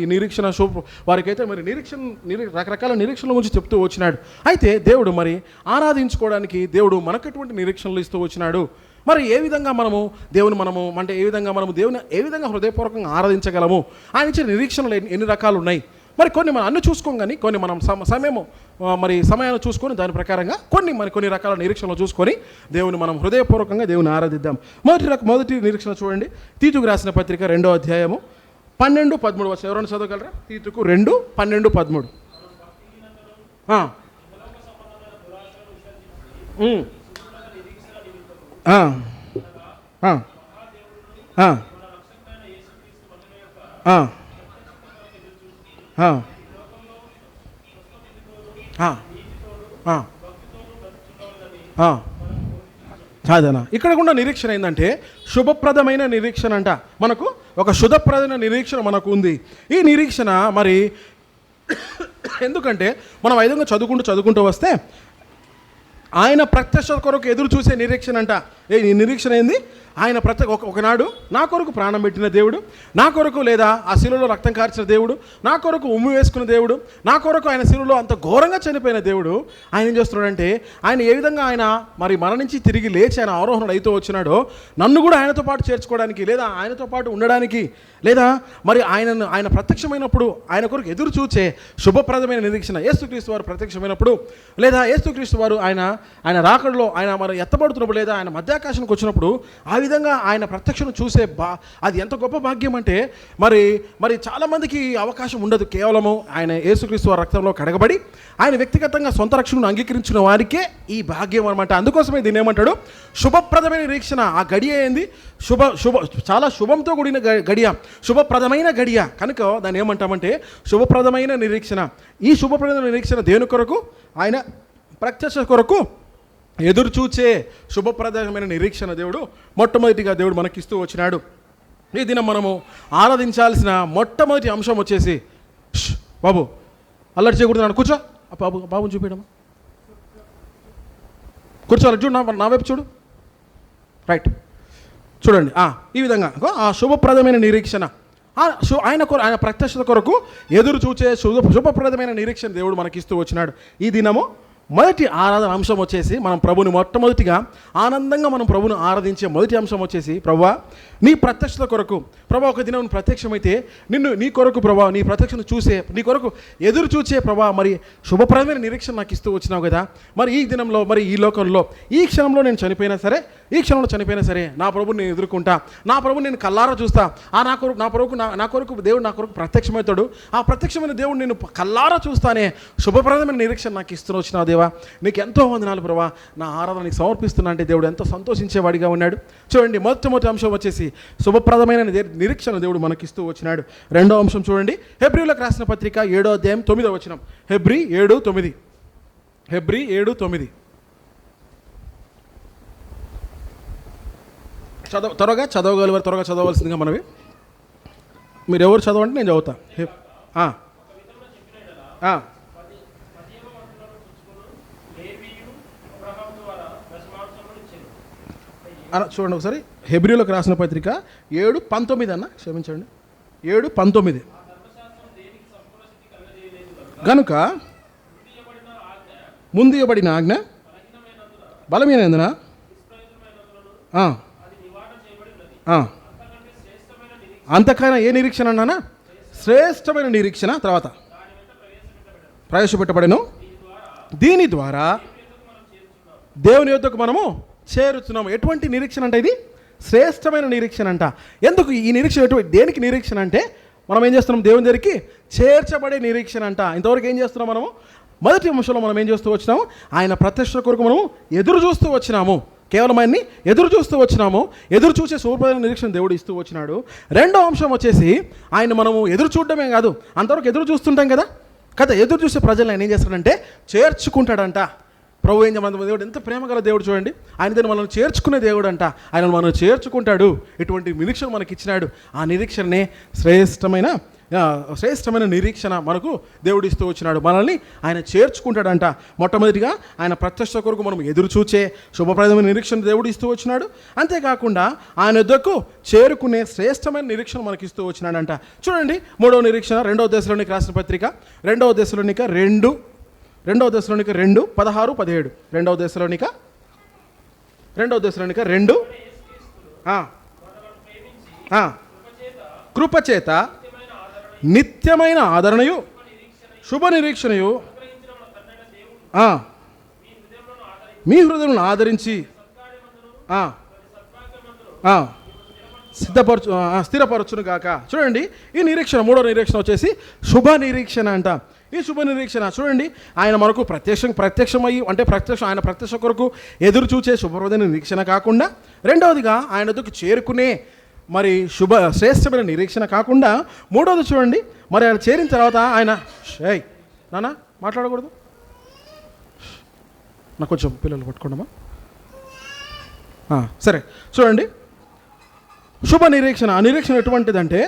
రకరకాల నిరీక్షణల గురించి చెప్తూ వచ్చినాడు. అయితే దేవుడు మరి ఆరాధించుకోవడానికి దేవుడు మనకటువంటి నిరీక్షణలు ఇస్తూ వచ్చినాడు. మరి ఏ విధంగా మనము ఏ విధంగా హృదయపూర్వకంగా ఆరాధించగలము, ఆయన ఇచ్చిన నిరీక్షణలు ఎన్ని రకాలు ఉన్నాయి. మరి కొన్ని మనం అన్ని చూసుకోం, కానీ కొన్ని మనం సమయాన్ని చూసుకొని దాని ప్రకారంగా కొన్ని రకాల నిరీక్షణలు చూసుకొని దేవుని మనం హృదయపూర్వకంగా దేవుని ఆరాధిద్దాం. మొదటి నిరీక్షణ చూడండి, తీతుకు రాసిన పత్రిక 2వ అధ్యాయము 12-13 వచ్చి ఎవరైనా చదవగలరా? తీతుకు 2:12-13. అదేనా ఇక్కడ కూడా నిరీక్షణ ఏంటంటే శుభప్రదమైన నిరీక్షణ అంట. మనకు ఒక శుభప్రదమైన నిరీక్షణ మనకు ఉంది. ఈ నిరీక్షణ మరి ఎందుకంటే మనం ఐదంగా చదువుకుంటూ వస్తే ఆయన ప్రత్యక్ష కొరకు ఎదురు చూసే నిరీక్షణ అంట. ఈ నిరీక్షణ ఏంది? ఆయన ఒకనాడు నా కొరకు ప్రాణం పెట్టిన దేవుడు, నా కొరకు లేదా ఆ శిలువలో రక్తం కార్చిన దేవుడు, నా కొరకు ఉమ్ము వేసుకున్న దేవుడు, నా కొరకు ఆయన శిలువలో అంత ఘోరంగా చనిపోయిన దేవుడు ఆయన ఏం చేస్తున్నాడంటే ఆయన ఏ విధంగా ఆయన మరి మరణించి తిరిగి లేచి ఆయన ఆరోహణుడు అయితే వచ్చినాడో నన్ను కూడా ఆయనతో పాటు చేర్చుకోవడానికి లేదా ఆయనతో పాటు ఉండడానికి లేదా మరి ఆయన ప్రత్యక్షమైనప్పుడు ఆయన కొరకు ఎదురు చూచే శుభప్రదమైన నిరీక్షణ యేసుక్రీస్తు వారు ప్రత్యక్షమైనప్పుడు లేదా యేసుక్రీస్తు వారు ఆయన రాకడలో ఆయన మరి ఎత్తబడుతున్నప్పుడు లేదా ఆయన మధ్యాకాశానికి వచ్చినప్పుడు ఆ విధంగా ఆయన ప్రత్యక్షను చూసే అది ఎంత గొప్ప భాగ్యం అంటే మరి చాలామందికి అవకాశం ఉండదు. కేవలము ఆయన యేసుక్రీస్తు వారి రక్తంలో కడగబడి ఆయన వ్యక్తిగతంగా సొంత రక్షణను అంగీకరించిన వారికే ఈ భాగ్యం అనమాట. అందుకోసమే దీన్ని ఏమంటాడు? శుభప్రదమైన నిరీక్షణ. ఆ గడియ ఏంది? చాలా శుభంతో కూడిన గడియ, శుభప్రదమైన గడియ. కనుక దాన్ని ఏమంటామంటే శుభప్రదమైన నిరీక్షణ. ఈ శుభప్రదమైన నిరీక్షణ దేని కొరకు? ఆయన ప్రత్యక్ష కొరకు ఎదురు చూచే శుభప్రదమైన నిరీక్షణ మొట్టమొదటిగా దేవుడు మనకిస్తూ వచ్చినాడు. ఈ దినం మనము ఆరాధించాల్సిన మొట్టమొదటి అంశం వచ్చేసి బాబు అల్లరి చేయకూడదు. కూర్చో, బాబుని చూపించడమా, కూర్చోవాలి. చూడు నా వైపు చూడు, రైట్, చూడండి. ఈ విధంగా ఆ శుభప్రదమైన నిరీక్షణ ఆయన ప్రత్యక్షత కొరకు ఎదురు చూచే శుభప్రదమైన నిరీక్షణ దేవుడు మనకిస్తూ వచ్చినాడు. ఈ దినము మొదటి ఆరాధన అంశం వచ్చేసి మనం ప్రభుని మొట్టమొదటిగా ఆనందంగా మనం ప్రభుని ఆరాధించే మొదటి అంశం వచ్చేసి, ప్రభువా నీ ప్రత్యక్షత కొరకు, ప్రభా ఒక దినం ప్రత్యక్షమైతే నీ కొరకు ప్రభా నీ ప్రత్యక్షను చూసే, నీ కొరకు ఎదురు చూసే ప్రభా మరి శుభప్రదమైన నిరీక్షణ నాకు ఇస్తూ వచ్చినావు కదా. మరి ఈ దినంలో మరి ఈ లోకంలో ఈ క్షణంలో నేను చనిపోయినా సరే, ఈ క్షణంలో చనిపోయినా సరే నా ప్రభుని నేను ఎదుర్కొంటా, నా ప్రభుని నేను కల్లారా చూస్తా. నా కొరకు దేవుడు నా కొరకు ప్రత్యక్షమవుతాడు. ఆ ప్రత్యక్షమైన దేవుడు నేను కల్లారా చూస్తానే శుభప్రదమైన నిరీక్షణ నాకు ఇస్తూ వచ్చినావు దేవా. నీకు ఎంతో వందనాలు ప్రభా, నా ఆరాధన నీకు సమర్పిస్తున్నా అంటే దేవుడు ఎంతో సంతోషించేవాడిగా ఉన్నాడు. చూడండి, మొట్టమొదటి అంశం వచ్చేసి శుభప్రదమైన నిరీక్షణ దేవుడు మనకిస్తూ వచ్చినాడు. రెండో అంశం చూడండి, హెబ్రీయులకు రాసిన పత్రిక 7వ అధ్యాయం 9వ వచనం. హెబ్రీ 7:9. హెబ్రీ 7:9. త్వరగా చదవగలవారు, త్వరగా చదవవలసిందిగా మనవి. మీరు ఎవరు చదవండి, నేను చదువుతా. చూడండి ఒకసారి, హెబ్రీయులకు రాసిన పత్రిక 7:19 అన్న, క్షమించండి, 7:19. గనుక ముందు ఇవ్వబడిన ఆజ్ఞ బలమైనందున అంతకైనా ఏ నిరీక్షణ అన్నానా? శ్రేష్టమైన నిరీక్షణ. తర్వాత ప్రవేశపెట్టబడెను, దీని ద్వారా దేవుని యొద్దకు మనము చేరుతున్నాము. ఎటువంటి నిరీక్షణ అంటే ఇది? శ్రేష్టమైన నిరీక్షణ అంట. ఎందుకు ఈ నిరీక్షణ? దేనికి నిరీక్షణ అంటే మనం ఏం చేస్తున్నాం? దేవుని దగ్గరికి చేర్చబడే నిరీక్షణ అంట. ఇంతవరకు ఏం చేస్తున్నాం మనము? మొదటి అంశంలో మనం ఏం చేస్తూ వచ్చినాము? ఆయన ప్రత్యక్ష కొరకు మనము ఎదురు చూస్తూ వచ్చినాము. కేవలం ఆయన్ని ఎదురు చూస్తూ వచ్చినాము. ఎదురు చూసే శుభప్రదమైన నిరీక్షణ దేవుడు ఇస్తూ వచ్చినాడు. రెండో అంశం వచ్చేసి ఆయన మనము ఎదురు చూడడమే కాదు, అంతవరకు ఎదురు చూస్తుంటాం కదా. ఎదురు చూసే ప్రజలను ఆయన ఏం చేస్తాడంటే చేర్చుకుంటాడంట. ప్రభు ఏం చేయమంత దేవుడు ఎంత ప్రేమ గల దేవుడు చూడండి. ఆయన దాన్ని మనల్ని చేర్చుకునే దేవుడు అంట. ఆయన మనల్ని చేర్చుకుంటాడు. ఇటువంటి నిరీక్షణ మనకి ఇచ్చినాడు. ఆ నిరీక్షణనే శ్రేష్టమైన నిరీక్షణ మనకు దేవుడు ఇస్తూ వచ్చినాడు. మనల్ని ఆయన చేర్చుకుంటాడంట. మొట్టమొదటిగా ఆయన ప్రత్యక్ష కొరకు మనం ఎదురు చూచే శుభప్రదమైన నిరీక్షణ దేవుడు ఇస్తూ వచ్చినాడు. అంతేకాకుండా ఆయన వద్దకు చేరుకునే శ్రేష్టమైన నిరీక్షణ మనకి ఇస్తూ వచ్చినాడంట. చూడండి, మూడవ నిరీక్షణ 2వ దశలోనికి రాసిన పత్రిక 2వ దశలోనిక 2 16-17. 2వ దశలోనిక 2 కృపచేత నిత్యమైన ఆదరణయు శుభ నిరీక్షణయు మీ హృదయములను ఆదరించి స్థిరపరచును గాక. చూడండి, ఈ నిరీక్షణ, మూడో నిరీక్షణ వచ్చేసి శుభ నిరీక్షణ అంట. ఈ శుభ నిరీక్షణ చూడండి, ఆయన మనకు ప్రత్యక్షమయ్యి అంటే ఆయన ప్రత్యక్ష కొరకు ఎదురు చూచే శుభప్రదమైన నిరీక్షణ కాకుండా, రెండవదిగా ఆయన వద్దకు చేరుకునే మరి శ్రేష్టమైన నిరీక్షణ కాకుండా, మూడవది చూడండి, మరి ఆయన చేరిన తర్వాత ఆయన నాన్న మాట్లాడకూడదు, నాకు కొంచెం పిల్లలు పట్టుకోండమ్మా. సరే చూడండి, శుభ నిరీక్షణ. ఆ నిరీక్షణ ఎటువంటిదంటే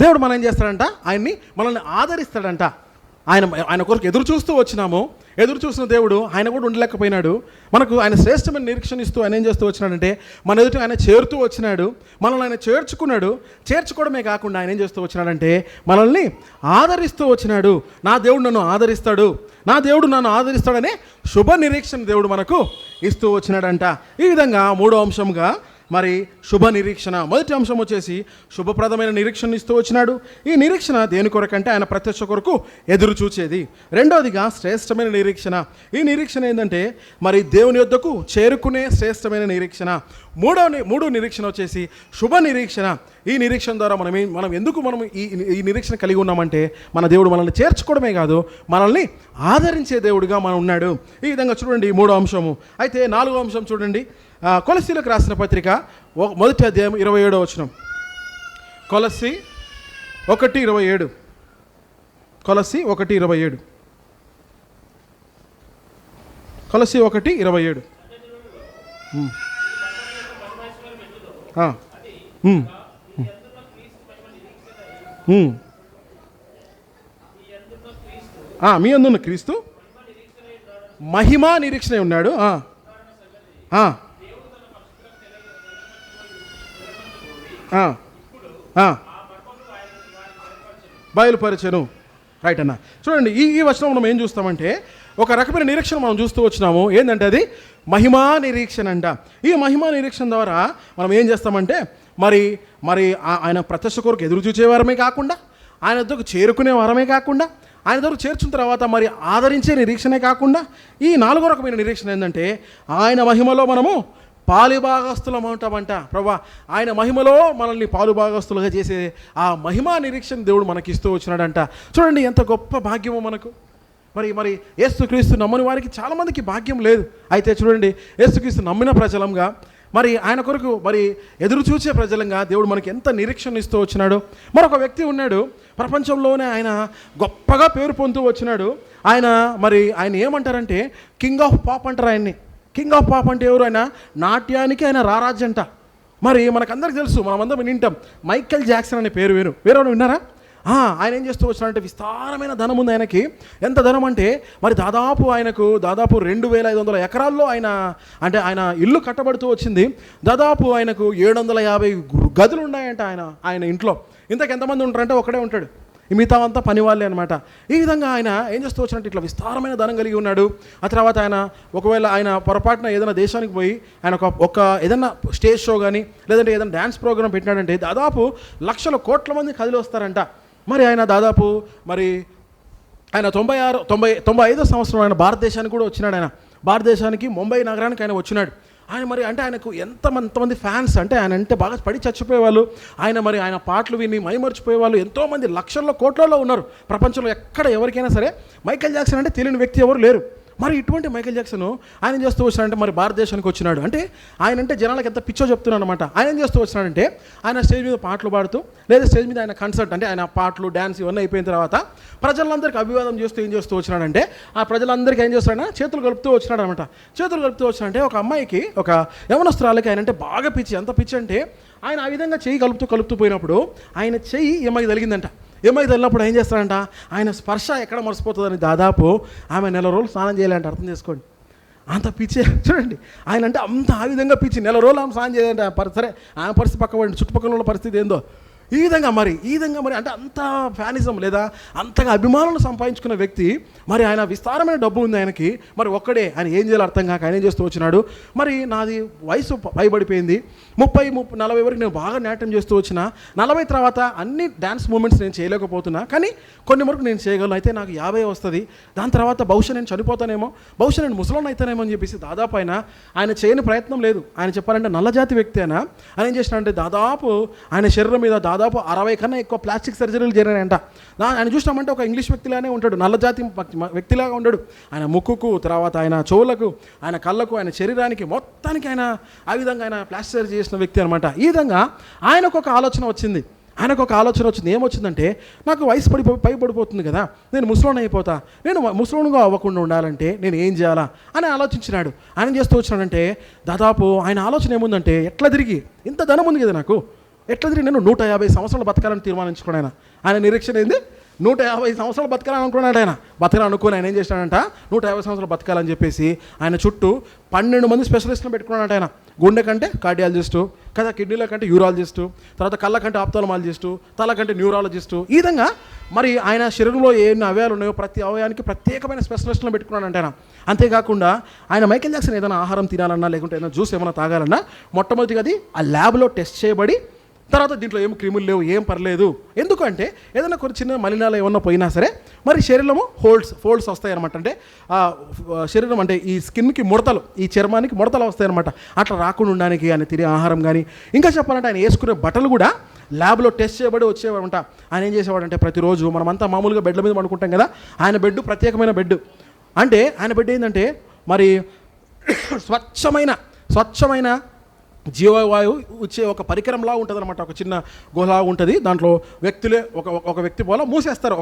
దేవుడు మనం ఏం చేస్తాడంట? మనల్ని ఆదరిస్తాడంట. ఆయన కొరకు ఎదురు చూస్తూ వచ్చినాము. ఎదురు చూసిన దేవుడు ఆయన కూడా ఉండలేకపోయినాడు. మనకు ఆయన శ్రేష్టమైన నిరీక్షణ ఇస్తూ ఆయన ఏం చేస్తూ వచ్చినాడంటే మన ఎదుట ఆయన చేరుతూ వచ్చినాడు. మనల్ని ఆయన చేర్చుకున్నాడు. చేర్చుకోవడమే కాకుండా ఆయన ఏం చేస్తూ వచ్చినాడంటే మనల్ని ఆదరిస్తూ వచ్చినాడు. నా దేవుడు నన్ను ఆదరిస్తాడు, నా దేవుడు నన్ను ఆదరిస్తాడనే శుభ నిరీక్షణ దేవుడు మనకు ఇస్తూ వచ్చినాడంట. ఈ విధంగా మూడో అంశంగా మరి శుభ నిరీక్షణ. మొదటి అంశం వచ్చేసి శుభప్రదమైన నిరీక్షణ ఇస్తూ వచ్చినాడు. ఈ నిరీక్షణ దేని కొరకంటే ఆయన ప్రత్యక్ష కొరకు ఎదురు చూచేది. రెండవదిగా శ్రేష్టమైన నిరీక్షణ. ఈ నిరీక్షణ ఏంటంటే మరి దేవుని యొద్దకు చేరుకునే శ్రేష్టమైన నిరీక్షణ. మూడో నిరీక్షణ వచ్చేసి శుభ నిరీక్షణ. ఈ నిరీక్షణ ద్వారా మనం ఎందుకు ఈ నిరీక్షణ కలిగి ఉన్నామంటే మన దేవుడు మనల్ని చేర్చుకోవడమే కాదు, మనల్ని ఆదరించే దేవుడిగా మనం ఉన్నాడు. ఈ విధంగా చూడండి మూడో అంశము. అయితే నాలుగో అంశం చూడండి, కొలస్సీలకు రాసిన పత్రిక 1వ అధ్యాయం 27వ వచనం. కొలస్సీ 1:27. కొలస్సీ 1:27. కొలస్సీ 1:27. మీ అందున్న క్రీస్తు మహిమా నిరీక్షణ ఉన్నాడు. బయలుపరచెను. రైట్ అన్న. చూడండి, ఈ వచనం మనం ఏం చూస్తామంటే ఒక రకమైన నిరీక్షణ మనం చూస్తూ వచ్చినాము. ఏంటంటే అది మహిమా నిరీక్షణ అంట. ఈ మహిమా నిరీక్షణ ద్వారా మనం ఏం చేస్తామంటే మరి ఆయన ప్రత్యక్ష కొరకు ఎదురు చూసే వారమే కాకుండా, ఆయన దగ్గరకు చేరుకునే వారమే కాకుండా, ఆయన దగ్గరకు చేర్చిన తర్వాత మరి ఆదరించే నిరీక్షణే కాకుండా, ఈ 4వ రకమైన నిరీక్షణ ఏంటంటే ఆయన మహిమలో మనము పాలుభాగస్తులం ఉంటామంట. ప్రభా, ఆయన మహిమలో మనల్ని పాలుభాగస్తులుగా చేసే ఆ మహిమా నిరీక్షణ దేవుడు మనకిస్తూ వచ్చినాడంట. చూడండి ఎంత గొప్ప భాగ్యమో మనకు. మరి యేసుక్రీస్తు నమ్మని వారికి చాలామందికి భాగ్యం లేదు. అయితే చూడండి, యేసుక్రీస్తు నమ్మిన ప్రజలంగా మరి ఆయన కొరకు మరి ఎదురు చూసే ప్రజలంగా దేవుడు మనకి ఎంత నిరీక్షణ ఇస్తూ వచ్చినాడు. మరొక వ్యక్తి ఉన్నాడు, ప్రపంచంలోనే ఆయన గొప్పగా పేరు పొందుతూ వచ్చినాడు. ఆయన ఏమంటారంటే కింగ్ ఆఫ్ పాప్ అంటారు ఆయన్ని. కింగ్ ఆఫ్ పాప్ అంటే ఎవరు? ఆయన నాట్యానికి ఆయన రారాజంట. మరి మనకందరికి తెలుసు, మనమందరం వింటాం, మైకేల్ జాక్సన్ అనే పేరు. వేరే విన్నారా? ఆయన ఏం చేస్తూ వచ్చినాడంటే విస్తారమైన ధనం ఉంది ఆయనకి. ఎంత ధనం అంటే మరి ఆయనకు 2500 ఎకరాల్లో ఆయన ఇల్లు కట్టబడుతూ వచ్చింది. దాదాపు ఆయనకు 750 గదులు ఉన్నాయంట ఆయన ఇంట్లో. ఇంతకు ఎంతమంది ఉంటారంటే ఒకడే ఉంటాడు, మిగతా అంతా పని వాళ్ళే అనమాట. ఈ విధంగా ఆయన ఏం చేస్తూ వచ్చినట్టు ఇట్లా విస్తారమైన ధనం కలిగి ఉన్నాడు. ఆ తర్వాత ఒకవేళ ఆయన పొరపాటున ఏదైనా దేశానికి పోయి ఆయన ఒక ఏదైనా స్టేజ్ షో కానీ లేదంటే ఏదైనా డ్యాన్స్ ప్రోగ్రామ్ పెట్టినాడంటే దాదాపు లక్షల కోట్ల మంది కదిలి వస్తారంట. మరి ఆయన దాదాపు ఆయన 95వ సంవత్సరం ఆయన భారతదేశానికి కూడా వచ్చినాడు. ఆయన భారతదేశానికి ముంబై నగరానికి ఆయన వచ్చినాడు. ఆయన ఆయనకు ఎంతమంది ఫ్యాన్స్ అంటే ఆయన అంటే బాగా పడి చచ్చిపోయేవాళ్ళు. ఆయన పాటలు విని మైమర్చిపోయేవాళ్ళు ఎంతోమంది లక్షల్లో కోట్లలో ఉన్నారు. ప్రపంచంలో ఎక్కడ ఎవరికైనా సరే మైకేల్ జాక్సన్ అంటే తెలియని వ్యక్తి ఎవరు లేరు. మరి ఇటువంటి మైకేల్ జాక్సన్ ఆయన చేస్తూ వచ్చినాడంటే మరి భారతదేశానికి వచ్చినాడు. అంటే ఆయన అంటే జనాలకు ఎంత పిచ్చో చెప్తున్నాడు అనమాట. ఆయన ఏం చేస్తూ వచ్చినాడంటే ఆయన స్టేజ్ మీద పాటలు పాడుతూ లేదా స్టేజ్ మీద ఆయన కన్సర్ట్ అంటే ఆయన పాటలు డ్యాన్స్ ఇవన్నీ అయిపోయిన తర్వాత ప్రజలందరికీ అభివాదం చేస్తూ ఏం చేస్తూ వచ్చినాడంటే ఆ ప్రజలందరికీ ఏం చేస్తాడన్నా చేతులు కలుపుతూ వచ్చినాడు అనమాట. చేతులు కలుపుతూ వచ్చినాడంటే ఒక అమ్మాయికి, ఒక యవనస్తురాలకి ఆయన అంటే బాగా పిచ్చి. ఎంత పిచ్చి అంటే ఆయన ఆ విధంగా చెయ్యి కలుపుతూ పోయినప్పుడు ఆయన చెయ్యి ఏమైనా తగిలిందంట. ఏమైతే వెళ్ళినప్పుడు ఏం చేస్తాడంట, ఆయన స్పర్శ ఎక్కడ మర్చిపోతుందని దాదాపు ఆమె 4 రోజులు స్నానం చేయాలంటే. అర్థం చేసుకోండి, అంత పిచ్చి. చూడండి, ఆయన అంటే అంత ఆ విధంగా పిచ్చి. 4 రోజులు ఆమె స్నానం చేయాలంటే. సరే, ఆమె పరిస్థితి పక్కపడి చుట్టుపక్కల ఉన్న పరిస్థితి ఏందో. ఈ విధంగా మరి అంటే అంత ఫ్యానిజం లేదా అంతగా అభిమానులు సంపాదించుకున్న వ్యక్తి. మరి ఆయన విస్తారమైన డబ్బు ఉంది ఆయనకి. మరి ఒక్కడే ఆయన ఏం చేయాలో అర్థం కాక ఆయన ఏం చేస్తూ వచ్చినాడు. మరి నాది వయసు పైబడిపోయింది, 30-40 వరకు నేను బాగా నాట్యం చేస్తూ వచ్చిన. 40 తర్వాత అన్ని డ్యాన్స్ మూమెంట్స్ నేను చేయలేకపోతున్నా, కానీ కొన్ని వరకు నేను చేయగలను. అయితే నాకు 50 వస్తుంది. దాని తర్వాత బహుశా నేను చనిపోతానేమో, బహుశా నేను ముసలోని అవుతానేమో అని చెప్పేసి దాదాపు ఆయన చేయని ప్రయత్నం లేదు. ఆయన చెప్పాలంటే నల్లజాతి వ్యక్తి. ఆయన ఏం చేసినాడంటే దాదాపు ఆయన శరీరం మీద దాదాపు 60 కన్నా ఎక్కువ ప్లాస్టిక్ సర్జరీలు జరిగాయంట. ఆయన చూసినామంటే ఒక ఇంగ్లీష్ వ్యక్తిలానే ఉంటాడు, నల్లజాతి వ్యక్తిలాగా ఉంటాడు. ఆయన ముక్కుకు, తర్వాత ఆయన చెవులకు, ఆయన కళ్ళకు, ఆయన శరీరానికి మొత్తానికి ఆయన ఆ విధంగా ఆయన ప్లాస్టిక్ సర్జరీ చేసిన వ్యక్తి అనమాట. ఈ విధంగా ఆయనకు ఒక ఆలోచన వచ్చింది. ఏమొచ్చిందంటే నాకు వయసు పైబడిపోతుంది కదా, నేను ముసలోని అయిపోతా, నేను ముసలోనుగా అవ్వకుండా ఉండాలంటే నేను ఏం చేయాలా అని ఆలోచించినాడు. ఆయన చేస్తూ వచ్చినాడంటే దాదాపు ఆయన ఆలోచన ఏముందంటే ఎట్లా తిరిగి ఇంత ధనం ఉంది కదా నాకు, ఎట్లా తిరిగి నేను 150 సంవత్సరాలు బతకాలని తీర్మానించుకున్నాను. ఆయన నిరీక్షణ ఏంది, 150 సంవత్సరాలు బతకాలనుకున్నాడు. ఆయన ఏం చేసినాడంట 150 సంవత్సరాలు బతకాలని చెప్పేసి ఆయన చుట్టూ 12 మంది స్పెషలిస్టులను పెట్టుకున్నాడు. ఆయన గుండె కంటే కార్డియాలజిస్టు, కదా కిడ్నీల కంటే యూరాలజిస్టు, తర్వాత కళ్ళ కంటే ఆప్థాల్మాలజిస్టు, తల కంటే న్యూరాలజిస్టు. ఈ విధంగా మరి ఆయన శరీరంలో ఎన్ని అవయాలు ఉన్నాయో ప్రతి అవయానికి ప్రత్యేకమైన స్పెషలిస్టులను పెట్టుకున్నాడంట ఆయన. అంతేకాకుండా ఆయన మైకేల్ జాక్సన్ ఏదైనా ఆహారం తినాలన్నా లేకుంటే ఏదైనా జ్యూస్ ఏమైనా తాగాలన్నా మొట్టమొదటిగా అది ఆ ల్యాబ్లో టెస్ట్ చేయబడి తర్వాత దీంట్లో ఏం క్రిములు లేవు, ఏం పర్లేదు. ఎందుకంటే ఏదైనా కొన్ని చిన్న మలినాలు ఏమన్నా పోయినా సరే మరి శరీరము ఫోల్డ్స్ వస్తాయి అనమాట. అంటే శరీరం అంటే ఈ స్కిన్కి ముడతలు, ఈ చర్మానికి ముడతలు వస్తాయి అనమాట. అట్లా రాకుండా ఉండడానికి ఆయన తినే ఆహారం కానీ, ఇంకా చెప్పాలంటే ఆయన వేసుకునే బట్టలు కూడా ల్యాబ్లో టెస్ట్ చేయబడి వచ్చేవాడంట. ఆయన ఏం చేసేవాడంటే ప్రతిరోజు మనమంతా మామూలుగా బెడ్ల మీద పడుకుంటాం కదా, ఆయన బెడ్ ప్రత్యేకమైన బెడ్. అంటే ఆయన బెడ్ ఏంటంటే మరి స్వచ్ఛమైన జీవవాయువు వచ్చే ఒక పరికరంలా ఉంటుంది అనమాట. ఒక చిన్న గుహలా ఉంటుంది, దాంట్లో వ్యక్తులే ఒక వ్యక్తి పోలా మూసేస్తారు.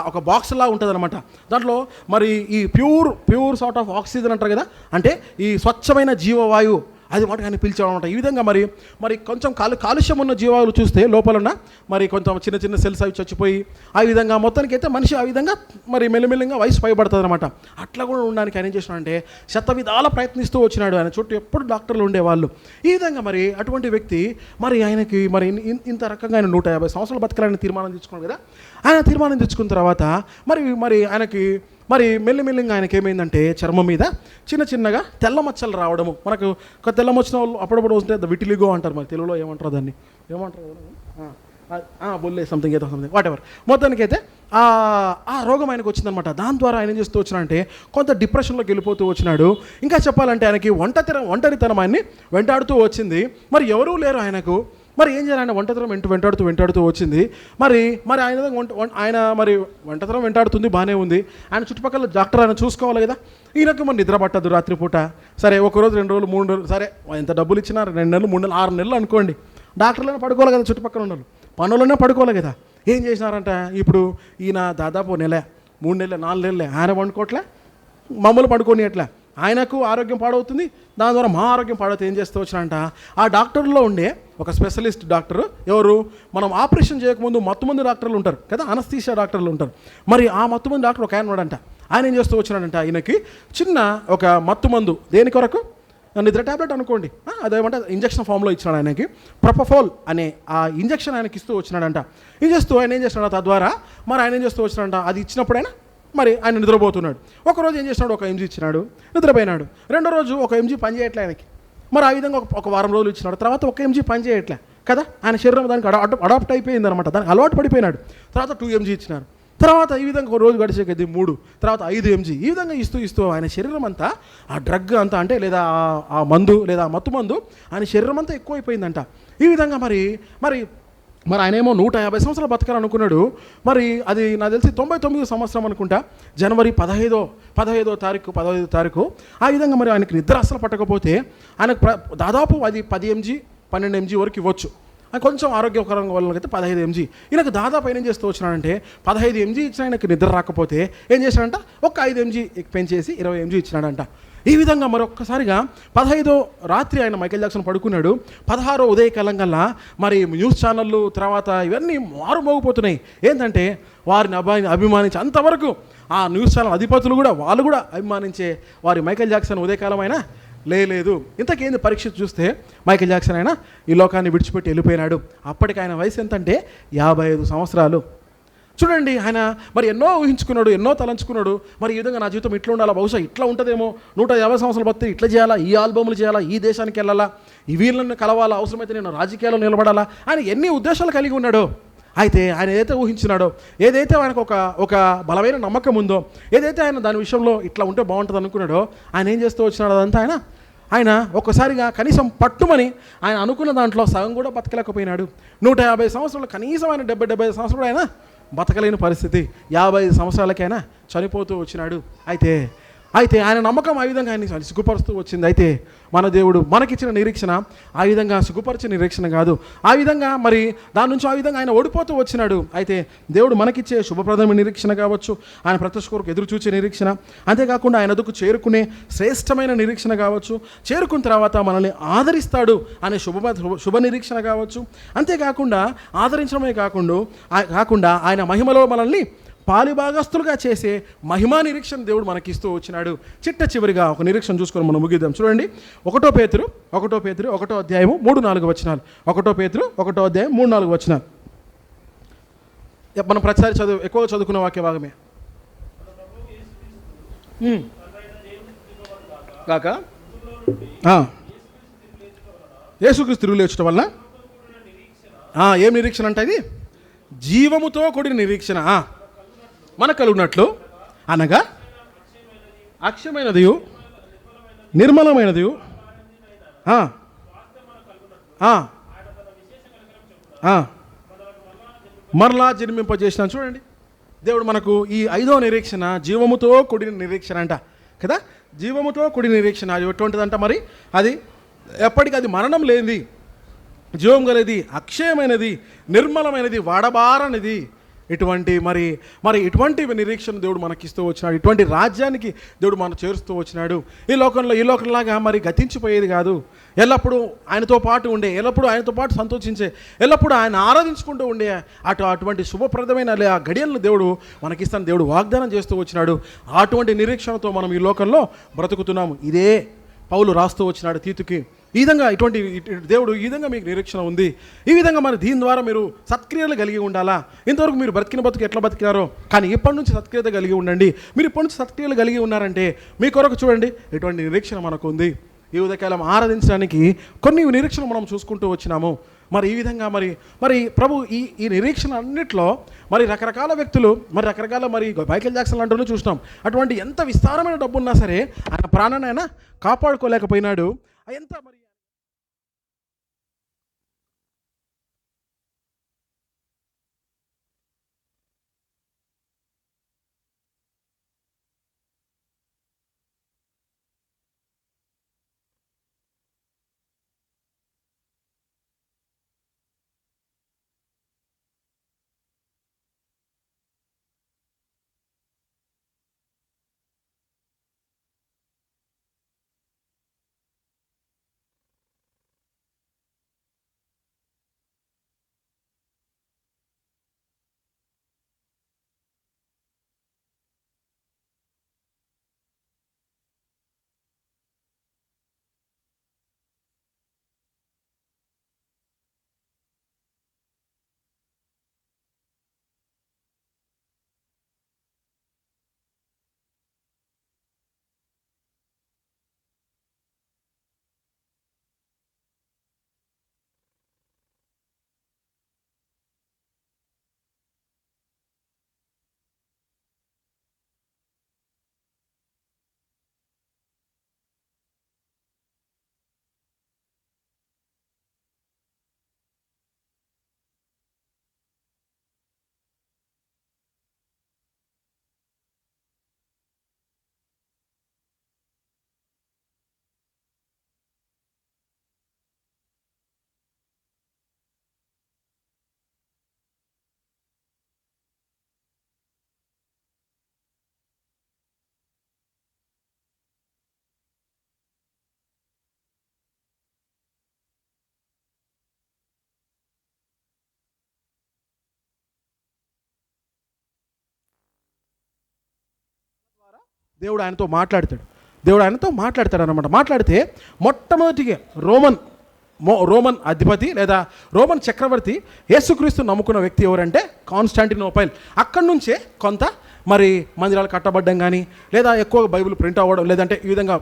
ఒక బాక్స్ లా ఉంటుంది అనమాట. దాంట్లో మరి ఈ ప్యూర్ సార్ట్ ఆఫ్ ఆక్సిజన్ అంటారు కదా, అంటే ఈ స్వచ్ఛమైన జీవవాయువు అది మాట ఆయన పిలిచాడు అనమాట. ఈ విధంగా మరి కొంచెం కాలుష్యం ఉన్న జీవాలు చూస్తే లోపల మరి కొంచెం చిన్న చిన్న సెల్స్ అవి చచ్చిపోయి ఆ విధంగా మొత్తానికి అయితే మనిషి ఆ విధంగా మరి మెల్లమెల్లంగా వయసు పైబడుతుంది అనమాట. అట్లా కూడా ఉండడానికి ఆయన ఏం చేసినాడంటే శతవిధాల ప్రయత్నిస్తూ వచ్చినాడు. ఆయన చుట్టూ ఎప్పుడు డాక్టర్లు ఉండేవాళ్ళు. ఈ విధంగా మరి అటువంటి వ్యక్తి మరి ఆయనకి మరి ఇంత రకంగా ఆయన 150 సంవత్సరాలు బతకాలని తీర్మానం తెచ్చుకున్నాడు కదా. ఆయన తీర్మానం తెచ్చుకున్న తర్వాత మరి ఆయనకి మరి మెల్లిమెల్లిగా ఆయనకి ఏమైందంటే చర్మం మీద చిన్నగా తెల్ల మచ్చలు రావడము. మనకు ఒక తెల్ల మచ్చిన వాళ్ళు అప్పుడప్పుడు వస్తే విటిలిగో అంటారు, మరి తెలుగులో ఏమంటారు దాన్ని, బొల్లే సంథింగ్ ఏదో సంథింగ్ వాట్ ఎవర్. మొత్తానికి అయితే ఆ రోగం ఆయనకు వచ్చిందనమాట. దాని ద్వారా ఆయన ఏం చేస్తూ వచ్చినాడంటే కొంత డిప్రెషన్లోకి వెళ్ళిపోతూ వచ్చినాడు. ఇంకా చెప్పాలంటే ఆయనకి ఒంటరితనం ఆయన్ని వెంటాడుతూ వచ్చింది. మరి ఎవరూ లేరు ఆయనకు. మరి ఏం చేయాలి, ఆయన ఒంటరితనం వెంటాడుతూ వచ్చింది. మరి ఆయన మరి ఒంటరితనం వెంటాడుతుంది, బాగానే ఉంది. ఆయన చుట్టుపక్కల డాక్టర్ ఆయన చూసుకోవాలి కదా. ఈయనకు మరి నిద్ర పట్టదు రాత్రిపూట. సరే ఒకరోజు 2 రోజులు 3 రోజులు, సరే ఎంత డబ్బులు ఇచ్చినా 2 నెలలు 3 నెలలు 6 నెలలు అనుకోండి, డాక్టర్లోనే పడుకోవాలి కదా, చుట్టుపక్కల ఉన్నారు పనుల్లోనే పడుకోవాలి కదా. ఏం చేసినారంట, ఇప్పుడు ఈయన దాదాపు 1 నెల 3 నెలలు 4 నెలలే ఆయన పండుకోవట్లే, మమ్మల్ని పడుకొని ఎట్లా, ఆయనకు ఆరోగ్యం పాడవుతుంది, దాని ద్వారా మా ఆరోగ్యం పాడవుతుంది. ఏం చేస్తూ వచ్చినంట, ఆ డాక్టర్లో ఉండే ఒక స్పెషలిస్ట్ డాక్టర్, ఎవరు మనం ఆపరేషన్ చేయకముందు మత్తుమంది డాక్టర్లు ఉంటారు కదా, అనస్థీషియా డాక్టర్లు ఉంటారు. మరి ఆ మత్తుమంది డాక్టర్ ఒక ఆయన ఉన్నాడంట. ఆయన ఏం చేస్తూ వచ్చినాడంట, ఈయనకి చిన్న ఒక మత్తుమందు, దేని కొరకు, నిద్ర ట్యాబ్లెట్ అనుకోండి, అదేమంటే ఇంజక్షన్ ఫామ్లో ఇచ్చినాడు ఆయనకి. ప్రొపఫోల్ అనే ఆ ఇంజక్షన్ ఆయనకి ఇస్తూ వచ్చినాడంట. ఇచ్చేస్తూ ఆయన ఏం చేస్తున్నాడు, తద్వారా మరి ఆయన ఏం చేస్తూ వచ్చినాడంట, అది ఇచ్చినప్పుడైనా మరి ఆయన నిద్రపోతున్నాడు. ఒకరోజు ఏం చేసినాడు, ఒక ఎంజీ ఇచ్చినాడు, నిద్రపోయినాడు. 2వ రోజు ఒక ఎంజీ పని చేయట్లే ఆయనకి. మరి ఆ విధంగా ఒక వారం రోజులు ఇచ్చినాడు. తర్వాత ఒక ఎంజీ పని చేయట్లే కదా, ఆయన శరీరం దానికి అడాప్ట్ అయిపోయింది అనమాట, దానికి అలవాటు పడిపోయినాడు. తర్వాత 2 ఎంజీ ఇచ్చినారు. తర్వాత ఈ విధంగా ఒక రోజు గడిచేది 3, తర్వాత 5 ఎంజీ. ఈ విధంగా ఇస్తూ ఆయన శరీరం అంతా ఆ డ్రగ్ అంతా అంటే లేదా ఆ మందు లేదా మత్తు మందు ఆయన శరీరం అంతా ఎక్కువైపోయిందంట. ఈ విధంగా మరి ఆయన ఏమో 150 సంవత్సరాలు బతకాలనుకున్నాడు. మరి అది నాకు తెలిసి 99వ సంవత్సరం అనుకుంటా, జనవరి 15వ తారీఖు ఆ విధంగా మరి ఆయనకి నిద్ర అసలు పట్టకపోతే ఆయనకు దాదాపు అది 10 ఎంజీ 12 ఎంజీ వరకు ఇవ్వచ్చు. కొంచెం ఆరోగ్యకరంగా వాళ్ళకైతే 15 ఎంజీ. ఈయనకు దాదాపు ఆయన ఏం చేస్తూ వచ్చినాడంటే 15 ఎంజీ ఇచ్చిన ఆయనకి నిద్ర రాకపోతే ఏం చేశాడంట, ఒక 5 ఎంజీ పెంచేసి 20 ఎంజీ ఇచ్చినాడంట. ఈ విధంగా మరొక్కసారిగా 15వ రాత్రి ఆయన మైకేల్ జాక్సన్ పడుకున్నాడు. 16వ ఉదయకాలంగా మరి న్యూస్ ఛానళ్ళు తర్వాత ఇవన్నీ మారుమోగిపోతున్నాయి. ఏంటంటే వారిని అభిమానించి అంతవరకు ఆ న్యూస్ ఛానల్ అధిపతులు కూడా వాళ్ళు కూడా అభిమానించే వారి మైకేల్ జాక్సన్ ఉదయకాలం అయినా లేదు. ఇంతకేంది పరీక్ష చూస్తే మైకేల్ జాక్సన్ అయినా ఈ లోకాన్ని విడిచిపెట్టి వెళ్ళిపోయినాడు. అప్పటికి ఆయన వయసు ఎంతంటే 55 సంవత్సరాలు. చూడండి, ఆయన మరి ఎన్నో ఊహించుకున్నాడు, ఎన్నో తలంచుకున్నాడు. మరి ఈ విధంగా నా జీవితం ఇట్లా ఉండాలా, బహుశా ఇట్లా ఉంటుందేమో, 150 సంవత్సరాలు బతికి ఇట్లా చేయాలా, ఈ ఆల్బమ్లు చేయాలా, ఈ దేశానికి వెళ్ళాలా, ఈ వీళ్ళని కలవాలా, అవసరమైతే నేను రాజకీయాల్లో నిలబడాలా అని ఎన్ని ఉద్దేశాలు కలిగి ఉన్నాడో. అయితే ఆయన ఏదైతే ఊహించినాడో, ఏదైతే ఆయనకు ఒక బలమైన నమ్మకం ఉందో, ఏదైతే ఆయన దాని విషయంలో ఇట్లా ఉంటే బాగుంటుంది అనుకున్నాడో, ఆయన ఏం చేస్తూ వచ్చినాడో అదంతా ఆయన ఒక్కసారిగా కనీసం పట్టుమని ఆయన అనుకున్న దాంట్లో సగం కూడా బతకలేకపోయినాడు. 150 సంవత్సరాలు, కనీసం ఆయన 70-75 సంవత్సరాలు ఆయన బతకలేని పరిస్థితి, 55 సంవత్సరాలకైనా చనిపోతూ వచ్చినాడు. అయితే ఆయన నమ్మకం ఆ విధంగా ఆయన సిగ్గుపరుస్తూ వచ్చింది. అయితే మన దేవుడు మనకిచ్చిన నిరీక్షణ ఆ విధంగా సిగ్గుపరిచిన నిరీక్షణ కాదు. ఆ విధంగా మరి దాని నుంచి ఆ విధంగా ఆయన ఓడిపోతూ వచ్చినాడు. అయితే దేవుడు మనకిచ్చే శుభప్రదమైన నిరీక్షణ కావచ్చు, ఆయన ప్రత్యక్ష కొరకు ఎదురు చూచే నిరీక్షణ, అంతేకాకుండా ఆయన ఎదుకు చేరుకునే శ్రేష్టమైన నిరీక్షణ కావచ్చు, చేరుకున్న తర్వాత మనల్ని ఆదరిస్తాడు అనే శుభ నిరీక్షణ కావచ్చు, అంతేకాకుండా ఆదరించడమే కాకుండా ఆయన మహిమలో మనల్ని పాలిభాగస్తులుగా చేసే మహిమా నిరీక్షణ దేవుడు మనకిస్తూ వచ్చినాడు. చివరిగా ఒక నిరీక్షణ చూసుకొని మనం ముగిద్దాం. చూడండి, 1 పేతురు 1వ అధ్యాయము 3-4 వచనాలు. 1 పేతురు 1వ అధ్యాయం 3-4 వచనాలు మనం ప్రతిసారి ఎక్కువ చదువుకున్న వాక్య భాగమే. కాక యేసుక్రీస్తు తిరుగు లేచడం వలన ఏం నిరీక్షణ అంటే ఇది జీవముతో కూడిన నిరీక్షణ మనకు కలుగునట్లు, అనగా అక్షయమైనది నిర్మలమైనది మరలా జన్మింపజేసిన. చూడండి, దేవుడు మనకు ఈ 5వ నిరీక్షణ జీవముతో కూడిన నిరీక్షణ అంట కదా. జీవముతో కూడిన నిరీక్షణ అది ఎటువంటిదంట, మరి అది ఎప్పటికీ అది మరణం లేనిది, జీవం గలది, అక్షయమైనది, నిర్మలమైనది, వాడబారనిది, ఇటువంటి మరి మరి ఇటువంటి నిరీక్షణ దేవుడు మనకిస్తూ వచ్చినాడు. ఇటువంటి రాజ్యానికి దేవుడు మనం చేరుస్తూ వచ్చినాడు. ఈ లోకంలాగా మరి గతించిపోయేది కాదు. ఎల్లప్పుడూ ఆయనతో పాటు ఉండే, ఎల్లప్పుడూ ఆయనతో పాటు సంతోషించే, ఎల్లప్పుడూ ఆయన ఆరాధించుకుంటూ ఉండే అటువంటి శుభప్రదమైన ఆ గడియలను దేవుడు మనకిస్తాను దేవుడు వాగ్దానం చేస్తూ వచ్చినాడు. అటువంటి నిరీక్షణతో మనం ఈ లోకంలో బ్రతుకుతున్నాము. ఇదే పౌలు రాస్తూ వచ్చినాడు తీతుకి. ఈ విధంగా ఇటువంటి దేవుడు ఈ విధంగా మీకు నిరీక్షణ ఉంది. ఈ విధంగా మరి దీని ద్వారా మీరు సత్క్రియలు కలిగి ఉండాలా. ఇంతవరకు మీరు బ్రతికిన బతుకు ఎట్లా బతికారో, కానీ ఇప్పటి నుంచి సత్క్రియత కలిగి ఉండండి. మీరు ఇప్పటి నుంచి సత్క్రియలు కలిగి ఉన్నారంటే మీ కొరకు చూడండి ఇటువంటి నిరీక్షణ మనకు ఉంది. ఈ ఉదయకాలం ఆరాధించడానికి కొన్ని నిరీక్షణ మనం చూసుకుంటూ వచ్చినాము. మరి ఈ విధంగా మరి ప్రభు ఈ నిరీక్షణ అన్నిట్లో మరి రకరకాల వ్యక్తులు, మరి రకరకాల మరి మైకేల్ జాక్సన్ లాంటి చూసినాం. అటువంటి ఎంత విస్తారమైన డబ్బు ఉన్నా సరే ఆయన ప్రాణాన్ని ఆయన కాపాడుకోలేకపోయినాడు. ఎంత మరి దేవుడు ఆయనతో మాట్లాడతాడు అనమాట. మాట్లాడితే మొట్టమొదటిగా రోమన్ అధిపతి లేదా రోమన్ చక్రవర్తి యేసుక్రీస్తు నమ్ముకున్న వ్యక్తి ఎవరంటే కాన్స్టాంటినోపైల్. అక్కడి నుంచే కొంత మరి మందిరాలు కట్టబడ్డం కానీ, లేదా ఎక్కువగా బైబిల్ ప్రింట్ అవ్వడం, లేదంటే ఈ విధంగా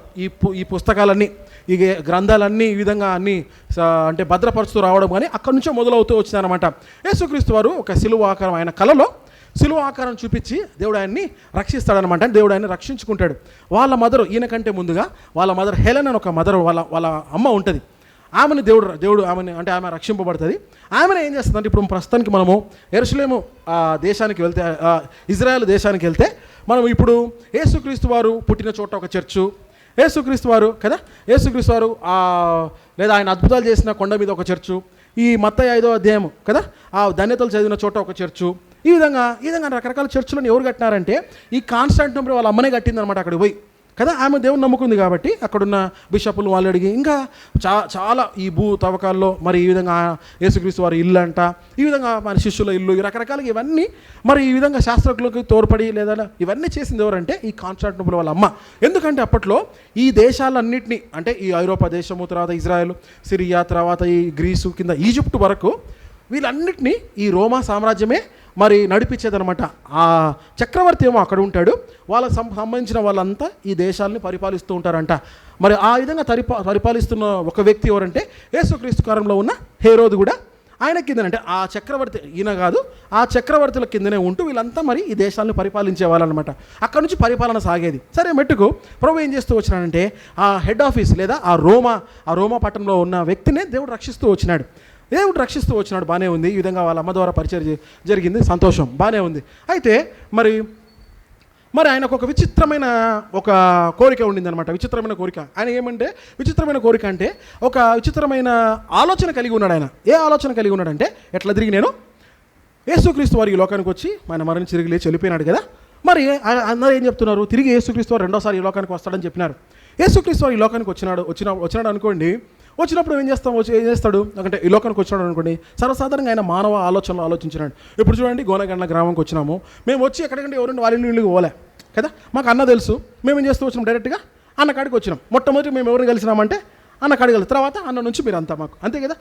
ఈ పుస్తకాలన్నీ, ఈ గ్రంథాలన్నీ ఈ విధంగా అన్నీ అంటే భద్రపరుస్తూ రావడం కానీ అక్కడి నుంచే మొదలవుతూ వచ్చిందనమాట. యేసుక్రీస్తు వారు ఒక శిలువ ఆకారం, ఆయన కలలో శిలువ ఆకారం చూపించి దేవుడు ఆయన్ని రక్షిస్తాడనమాట. దేవుడు ఆయన్ని రక్షించుకుంటాడు. వాళ్ళ మదరు, ఈయనకంటే ముందుగా వాళ్ళ మదర్ హెలెన్ అని ఒక మదర్, వాళ్ళ అమ్మ ఉంటుంది. ఆమెను దేవుడు ఆమె రక్షింపబడుతుంది. ఆమెను ఏం చేస్తుందంటే, ఇప్పుడు ప్రస్తుతానికి మనము యెరూషలేము దేశానికి వెళ్తే, ఇజ్రాయెల్ దేశానికి వెళ్తే, మనం ఇప్పుడు యేసుక్రీస్తు వారు పుట్టిన చోట ఒక చర్చు, యేసుక్రీస్తు వారు లేదా ఆయన అద్భుతాలు చేసిన కొండ మీద ఒక చర్చు, ఈ మత్తయి 5వ అధ్యాయము కదా, ఆ ధన్యతలు చదివిన చోట ఒక చర్చు, ఈ విధంగా రకరకాల చర్చులను ఎవరు కట్టినారంటే ఈ కాన్స్టాంటినోపుల్ వాళ్ళ అమ్మనే కట్టిందనమాట. అక్కడికి పోయి కదా, ఆమె దేవుని నమ్ముకుంది కాబట్టి అక్కడున్న బిషపులు వాళ్ళు అడిగి, ఇంకా చాలా ఈ భూ తవ్వకాల్లో మరి ఈ విధంగా యేసుక్రీస్తు వారి ఇల్లు అంట, ఈ విధంగా మన శిష్యుల ఇల్లు, రకరకాలుగా ఇవన్నీ మరి ఈ విధంగా శాస్త్రజ్ఞులకు తోడ్పడి లేదా ఇవన్నీ చేసింది ఎవరంటే ఈ కాన్స్టాంటినోపుల్ వాళ్ళ అమ్మ. ఎందుకంటే అప్పట్లో ఈ దేశాలన్నింటినీ, అంటే ఈ ఐరోపా దేశము, తర్వాత ఇజ్రాయెల్, సిరియా, తర్వాత ఈ గ్రీసు కింద ఈజిప్ట్ వరకు వీళ్ళన్నిటినీ ఈ రోమా సామ్రాజ్యమే మరి నడిపించేదనమాట. ఆ చక్రవర్తి ఏమో అక్కడ ఉంటాడు, వాళ్ళకి సంబంధించిన వాళ్ళంతా ఈ దేశాలని పరిపాలిస్తూ ఉంటారంట. మరి ఆ విధంగా పరిపాలిస్తున్న ఒక వ్యక్తి ఎవరంటే యేసుక్రీస్తు కాలంలో ఉన్న హేరోదు కూడా ఆయన కిందనంటే ఆ చక్రవర్తి, ఈయన కాదు, ఆ చక్రవర్తుల కిందనే ఉంటూ వీళ్ళంతా మరి ఈ దేశాలను పరిపాలించే వాళ్ళనమాట. అక్కడ నుంచి పరిపాలన సాగేది. సరే, మెట్టుకు ప్రభు ఏం చేస్తూ వచ్చినాడంటే ఆ హెడ్ ఆఫీస్ లేదా ఆ రోమా పట్టణంలో ఉన్న వ్యక్తినే దేవుడు రక్షిస్తూ వచ్చినాడు. బాగానే ఉంది. ఈ విధంగా వాళ్ళ అమ్మ ద్వారా పరిచయం జరిగింది, సంతోషం, బాగానే ఉంది. అయితే మరి ఆయనకు ఒక విచిత్రమైన ఒక కోరిక ఉండిందనమాట. విచిత్రమైన కోరిక. ఆయన ఏమంటే విచిత్రమైన కోరిక అంటే ఒక విచిత్రమైన ఆలోచన కలిగి ఉన్నాడు ఆయన. ఏ ఆలోచన కలిగి ఉన్నాడంటే, ఎట్లా తిరిగి నేను యేసుక్రీస్తు వారు ఈ లోకానికి వచ్చి ఆయన మరణించి తిరిగి లేచి వెళ్ళిపోయినాడు కదా. మరి అందరూ ఏం చెప్తున్నారు? తిరిగి యేసుక్రీస్తు వారు రెండోసారి ఈ లోకానికి వస్తాడని చెప్పినారు. యేసుక్రీస్తు వారు ఈ లోకానికి వచ్చినాడు అనుకోండి. వచ్చినప్పుడు ఏం చేస్తాడు అంటే ఈ లోకానికి వచ్చినాడు అనుకోండి, సర్వసాధారణంగా ఆయన మానవ ఆలోచనలు ఆలోచించినాడు. ఇప్పుడు చూడండి, గోనగండ్ల గ్రామంకి వచ్చినాము. మేము వచ్చి ఎక్కడికంటే ఎవరంటే వాళ్ళ ఇళ్ళకి పోలే కదా, మాకు అన్న తెలుసు. మేము ఏం చేస్తూ వచ్చినాం, డైరెక్ట్గా అన్న కాడికి వచ్చినాం. మొట్టమొదటి మేము ఎవరిని కలిసినామంటే అన్న కాడికి కలిసి, తర్వాత అన్న నుంచి మీరు అంతా మాకు అంతే కదా.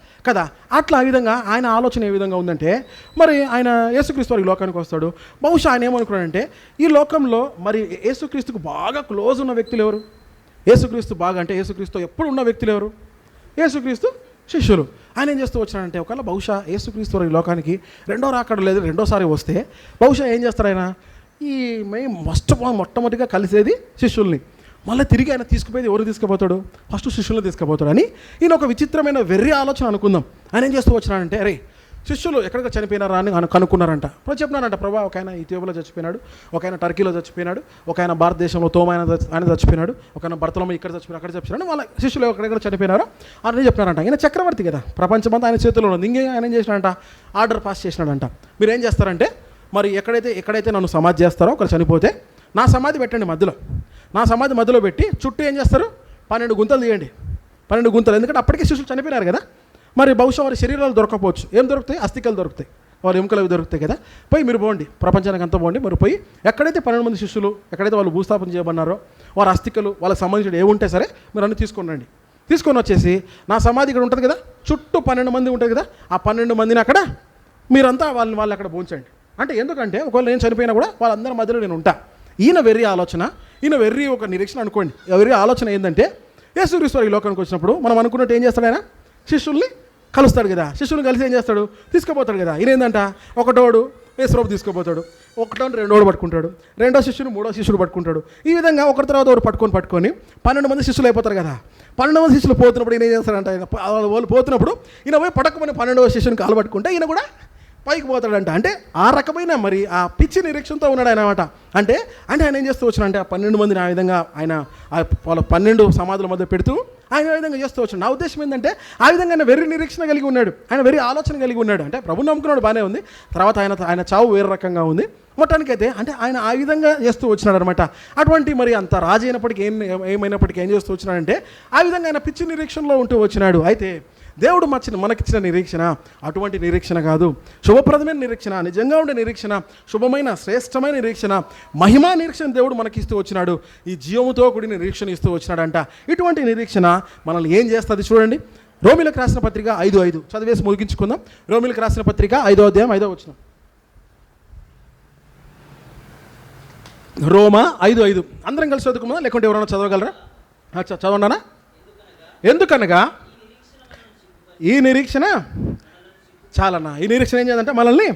అట్లా ఆ విధంగా ఆయన ఆలోచన ఏ విధంగా ఉందంటే, మరి ఆయన యేసుక్రీస్తు వారి లోకానికి వస్తాడు. బహుశా ఆయన ఏమనుకున్నాడంటే, ఈ లోకంలో మరి యేసుక్రీస్తుకు బాగా క్లోజ్ ఉన్న వ్యక్తులు ఎవరు? యేసుక్రీస్తు బాగా అంటే యేసుక్రీస్తు ఎప్పుడు ఉన్న వ్యక్తులు ఎవరు? యేసుక్రీస్తు శిష్యులు. ఆయన ఏం చేస్తూ వచ్చినాడంటే, ఒకవేళ బహుశా యేసుక్రీస్తు వారి లోకానికి రెండో రాకడ లేదు, రెండోసారి వస్తే బహుశా ఏం చేస్తారు ఆయన, ఈ మేము మొట్టమొదటిగా కలిసేది శిష్యుల్ని, మళ్ళీ తిరిగి ఆయన తీసుకుపోయేది ఎవరు తీసుకుపోతాడు? ఫస్ట్ శిష్యులను తీసుకుపోతాడు అని ఈయన ఒక విచిత్రమైన వెర్రి ఆలోచన అనుకుందాం. ఆయన ఏం చేస్తూ వచ్చినాడంటే, అరే శిష్యులు ఎక్కడికి చనిపోయినారా అని కనుక్కున్నారంట. ఇప్పుడు చెప్పినారంట, ప్రభా ఒక ఆయన ఇథియోపియాలో చచ్చిపోయినాడు, ఒక ఆయన టర్కీలో చచ్చిపోయినాడు, ఒక ఆయన భారతదేశంలో ఆయన చచ్చిపోయినాడు, ఒక ఆయన భర్తలో ఇక్కడ చచ్చిపోయినాడు, అక్కడ చచ్చిపోయినాడు. వాళ్ళ శిష్యులు ఎక్కడెక్కడ చనిపోయినారో అని చెప్పినారంట. ఆయన చక్రవర్తి కదా, ప్రపంచమంతా ఆయన చేతిలో ఉంది. ఇంకే ఆయన ఏం చేసినాడంట, ఆర్డర్ పాస్ చేసినాడంట. మీరు ఏం చేస్తారంటే, మరి ఎక్కడైతే నన్ను సమాధి చేస్తారో, ఒకరు చనిపోతే నా సమాధి పెట్టండి మధ్యలో, నా సమాధి మధ్యలో పెట్టి చుట్టూ ఏం చేస్తారు, 12 గుంతలు తీయండి. 12 గుంతలు, ఎందుకంటే అప్పటికే శిష్యులు చనిపోయినారు కదా. మరి బహుశా వారి శరీరాలు దొరకపోవచ్చు. ఏం దొరుకుతాయి? అస్థికలు దొరుకుతాయి, వారి ఎముకలు అవి దొరుకుతాయి కదా. పోయి మీరు పోండి, ప్రపంచానికి అంతా పోండి. మరి పోయి ఎక్కడైతే 12 మంది శిష్యులు ఎక్కడైతే వాళ్ళు భూస్థాపన చేయబడినారో వారి అస్థికలు, వాళ్ళకి సంబంధించిన ఏముంటే సరే మీరు అన్నీ తీసుకొని రండి. తీసుకొని వచ్చేసి నా సమాధి ఇక్కడ ఉంటుంది కదా, చుట్టూ 12 మంది ఉంటుంది కదా, ఆ 12 మందిని అక్కడ మీరంతా వాళ్ళు అక్కడ పోంచండి. అంటే ఎందుకంటే ఒకవేళ నేను చనిపోయినా కూడా వాళ్ళందరి మధ్యలో నేను ఉంటా. ఈయన వెర్రి ఆలోచన, ఈయన వెర్రి ఒక నిరీక్షణ అనుకోండి. వెర్రి ఆలోచన ఏంటంటే, యేసుక్రీస్తు ఈ లోకానికి వచ్చినప్పుడు మనం అనుకున్నట్టు ఏం చేస్తాడు ఆయన, శిష్యుల్ని కలుస్తాడు కదా. శిష్యుల్ని కలిసి ఏం చేస్తాడు, తీసుకుపోతాడు కదా. ఈయన ఏంటంట, ఒకటోడు యేసుప్రభు తీసుకుపోతాడు, రెండోడు పట్టుకుంటాడు, రెండో శిష్యుడు మూడో శిష్యుడు పట్టుకుంటాడు. ఈ విధంగా ఒకరి తర్వాత ఒకరు పట్టుకొని 12 మంది శిష్యులు అయిపోతారు కదా. 12 మంది శిష్యులు పోతున్నప్పుడు ఈయన ఏం చేస్తాడంట, వాళ్ళు పోతున్నప్పుడు ఈయన పోయి పట్టుకుని 12వ శిష్యుని కాలు పట్టుకుంటే ఈయన కూడా పైకి పోతాడంట. అంటే ఆ రకమైన మరి ఆ పిచ్చి నిరీక్షణతో ఉన్నాడు ఆయన అనమాట. అంటే ఆయన ఏం చేస్తూ వచ్చినాడంటే, ఆ 12 మందిని ఆ విధంగా ఆయన వాళ్ళ 12 సమాధుల మధ్య పెడుతూ ఆయన ఆ విధంగా చేస్తూ వచ్చాడు. నా ఉద్దేశం ఏంటంటే, ఆ విధంగా ఆయన వెర్రి నిరీక్షణ కలిగి ఉన్నాడు, ఆయన వెర్రి ఆలోచన కలిగి ఉన్నాడు. అంటే ప్రభుని నమ్ముకున్నాడు, బాగానే ఉంది. తర్వాత ఆయన చావు వేరే రకంగా ఉంది. మొత్తానికైతే అంటే ఆయన ఆ విధంగా చేస్తూ వచ్చినాడు అనమాట. అటువంటి మరి అంత రాజు అయినప్పటికీ ఏమైనప్పటికీ ఏం చేస్తూ వచ్చినాడంటే, ఆ విధంగా ఆయన పిచ్చి నిరీక్షణలో ఉంటూ వచ్చినాడు. అయితే దేవుడు మనకిచ్చిన నిరీక్షణ అటువంటి నిరీక్షణ కాదు, శుభప్రదమైన నిరీక్షణ, నిజంగా ఉండే నిరీక్షణ, శుభమైన శ్రేష్టమైన నిరీక్షణ, మహిమా నిరీక్షణ దేవుడు మనకిస్తూ వచ్చినాడు. ఈ జీవముతో కూడిన నిరీక్షణ ఇస్తూ వచ్చినాడంట. ఇటువంటి నిరీక్షణ మనల్ని ఏం చేస్తుంది చూడండి. రోమిలకు రాసిన పత్రిక 5:5 చదివేసి ముగించుకుందాం. రోమిలకు రాసిన పత్రిక 5వ అధ్యాయం 5వ వచనం. రోమా 5:5 అందరం కలిసి చదువుకుందాం, లేకుంటే ఎవరైనా చదవగలరా? చదవండానా? ఎందుకనగా ఈ నిరీక్షణ చాలన్నా, ఈ నిరీక్షణ ఏం చేయాలంటే మనల్ని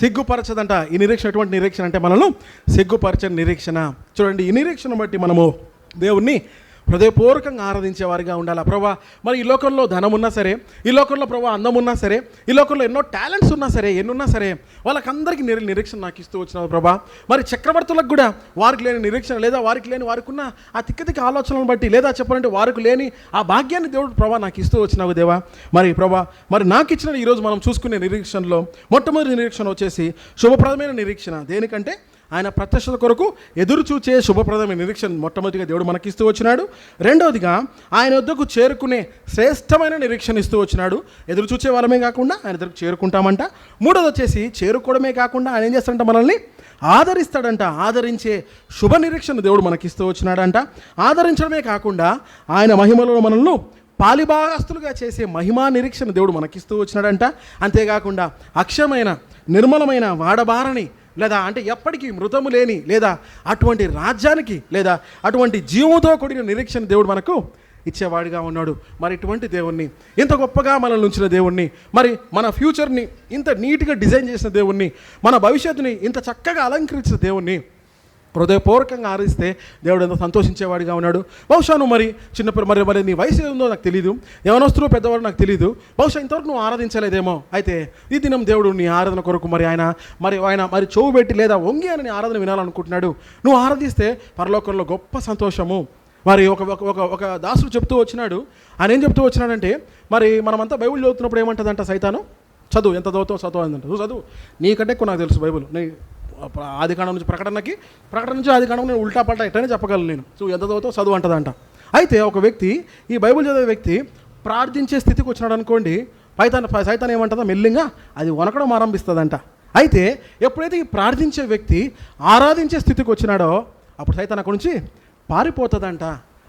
సిగ్గుపరచదంట. ఈ నిరీక్షణ ఎటువంటి నిరీక్షణ అంటే మనల్ని సిగ్గుపరచని నిరీక్షణ. చూడండి, ఈ నిరీక్షణ బట్టి మనము దేవుణ్ణి హృదయపూర్వకంగా ఆరాధించే వారిగా ఉండాలి. ప్రభా మరి ఈ లోకంలో ధనం ఉన్నా సరే, ఈ లోకంలో ప్రభా అందం ఉన్నా సరే, ఈ లోకంలో ఎన్నో టాలెంట్స్ ఉన్నా సరే, ఎన్నున్నా సరే, వాళ్ళకందరికీ నిరీక్షణ నాకు ఇస్తూ వచ్చినావు ప్రభా. మరి చక్రవర్తులకు కూడా వారికి లేని నిరీక్షణ, లేదా వారికి ఉన్న ఆ తిక్క ఆలోచనలను బట్టి, లేదా చెప్పాలంటే వారికి లేని ఆ భాగ్యాన్ని దేవుడు ప్రభా నాకు ఇస్తూ వచ్చినావు దేవా. మరి ప్రభా మరి నాకు ఇచ్చిన ఈరోజు మనం చూసుకునే నిరీక్షణలో మొట్టమొదటి నిరీక్షణ వచ్చేసి శుభప్రదమైన నిరీక్షణ. దేనికంటే ఆయన ప్రత్యక్షత కొరకు ఎదురు చూచే శుభప్రదమైన నిరీక్షణ మొట్టమొదటిగా దేవుడు మనకిస్తూ వచ్చినాడు. రెండవదిగా ఆయన వద్దకు చేరుకునే శ్రేష్టమైన నిరీక్షణ ఇస్తూ వచ్చినాడు. ఎదురు చూచే వాళ్ళమే కాకుండా ఆయన దగ్గరకు చేరుకుంటామంట. మూడోది వచ్చేసి చేరుకోవడమే కాకుండా ఆయన ఏం చేస్తాడంట, మనల్ని ఆదరిస్తాడంట. ఆదరించే శుభ నిరీక్షణ దేవుడు మనకిస్తూ వచ్చినాడంట. ఆదరించడమే కాకుండా ఆయన మహిమలో మనల్ని పాలిభాగస్తులుగా చేసే మహిమా నిరీక్షణ దేవుడు మనకిస్తూ వచ్చినాడంట. అంతేకాకుండా అక్షయమైన నిర్మలమైన వాడబారని, లేదా అంటే ఎప్పటికీ మృతము లేని, లేదా అటువంటి రాజ్యానికి, లేదా అటువంటి జీవముతో కూడిన నిరీక్షణ దేవుడు మనకు ఇచ్చేవాడిగా ఉన్నాడు. మరి ఇటువంటి దేవుణ్ణి, ఇంత గొప్పగా మనల్ని ఉంచిన దేవుణ్ణి, మరి మన ఫ్యూచర్ని ఇంత నీట్గా డిజైన్ చేసిన దేవుణ్ణి, మన భవిష్యత్తుని ఇంత చక్కగా అలంకరించిన దేవుణ్ణి హృదయపూర్వకంగా ఆరాధిస్తే దేవుడు ఎంతో సంతోషించేవాడిగా ఉన్నాడు. బహుశా నువ్వు మరి చిన్నప్పుడు మరి నీ వయసు ఏదో నాకు తెలియదు, యవనస్తులు పెద్దవాడు నాకు తెలియదు, బహుశా ఇంతవరకు నువ్వు ఆరాధించలేదేమో. అయితే ఈ దినం దేవుడు నీ ఆరాధన కొరకు ఆయన చెవు పెట్టి లేదా వంగి అని నీ ఆరాధన వినాలనుకుంటున్నాడు. నువ్వు ఆరాధిస్తే పరలోకంలో గొప్ప సంతోషము. మరి ఒక దాసుడు చెప్తూ వచ్చినాడు. ఆయన ఏం చెప్తూ వచ్చినాడంటే, మరి మనమంతా బైబిల్ చదువుతున్నప్పుడు ఏమంటుందంట సైతాను, చదువు, ఎంత చదువుతావు చదువు అందంట. నువ్వు చదువు, నీకంటే ఎక్కువ నాకు తెలుసు బైబుల్. నీ ఆదికాండం నుంచి ప్రకటన నుంచి ఆదికాండం నేను ఉల్టా పల్టా ఎట్లనే చెప్పగలను నేను. సో ఎంత చదువుతావు చదువు అంటదంట. అయితే ఒక వ్యక్తి, ఈ బైబుల్ చదివే వ్యక్తి ప్రార్థించే స్థితికి వచ్చినాడు అనుకోండి, సైతాన్ ఏమంటుందో మెల్లింగా అది వనకడం ఆరంభిస్తుందంట. అయితే ఎప్పుడైతే ఈ ప్రార్థించే వ్యక్తి ఆరాధించే స్థితికి వచ్చినాడో అప్పుడు సైతాన్ అక్కడి నుంచి పారిపోతుందంట.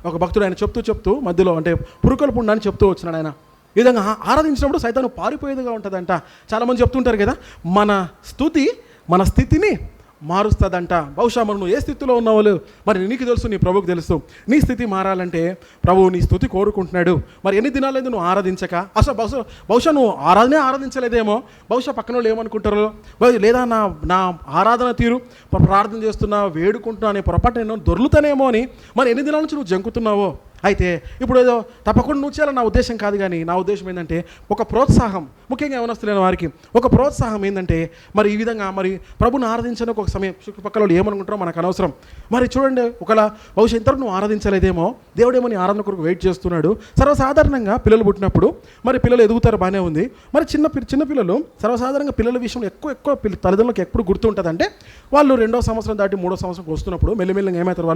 ఒక భక్తుడు ఆయన చెప్తూ మధ్యలో అంటే పురుకల పుండాన్ని చెప్తూ వచ్చినాడు ఆయన. ఈ విధంగా ఆరాధించినప్పుడు సైతాను పారిపోయేదిగా ఉంటుందంట. చాలామంది చెప్తుంటారు కదా, మన స్తుతి మన స్థితిని మారుస్తుందంట. బహుశా మనం నువ్వు ఏ స్థితిలో ఉన్నావో మరి నీకు తెలుసు, నీ ప్రభువుకు తెలుసు. నీ స్థితి మారాలంటే ప్రభువు నీ స్థుతి కోరుకుంటున్నాడు. మరి ఎన్ని దినాలేదు నువ్వు ఆరాధించక, అసలు బహుశా నువ్వు ఆరాధించలేదేమో, బహుశా పక్కన వాళ్ళు ఏమనుకుంటారో, లేదా నా ఆరాధన తీరు ప్రార్థన చేస్తున్నా వేడుకుంటున్నా అనే పొరపాటు నేను దొర్లుతానేమో అని మరి ఎన్ని దినాల నుంచి నువ్వు జంకుతున్నావో. అయితే ఇప్పుడు ఏదో తప్పకుండా నువ్వు చేయాలని నా ఉద్దేశం కాదు, కానీ నా ఉద్దేశం ఏంటంటే ఒక ప్రోత్సాహం, ముఖ్యంగా యవనస్తులైన వారికి ఒక ప్రోత్సాహం ఏంటంటే మరి ఈ విధంగా మరి ప్రభుని ఆరాధించడానికి ఒక సమయం చుట్టుపక్కల వాళ్ళు ఏమనుకుంటారో మనకు అనవసరం. మరి చూడండి, ఒకవేళ బహుశా ఇంతవరకు నువ్వు ఆరాధించలేదేమో, దేవుడేమో నీ ఆరాధన కొరకు వెయిట్ చేస్తున్నాడు. సర్వసాధారణంగా పిల్లలు పుట్టినప్పుడు మరి పిల్లలు ఎదుగుతారు, బాగానే ఉంది. మరి చిన్న పిల్లలు సర్వసాధారణంగా పిల్లల విషయంలో ఎక్కువ తల్లిదండ్రులకు ఎప్పుడు గుర్తుంటుందంటే వాళ్ళు 2వ సంవత్సరం దాటి 3వ సంవత్సరం వస్తున్నప్పుడు మెల్లిమెల్లిగా ఏమవుతారు,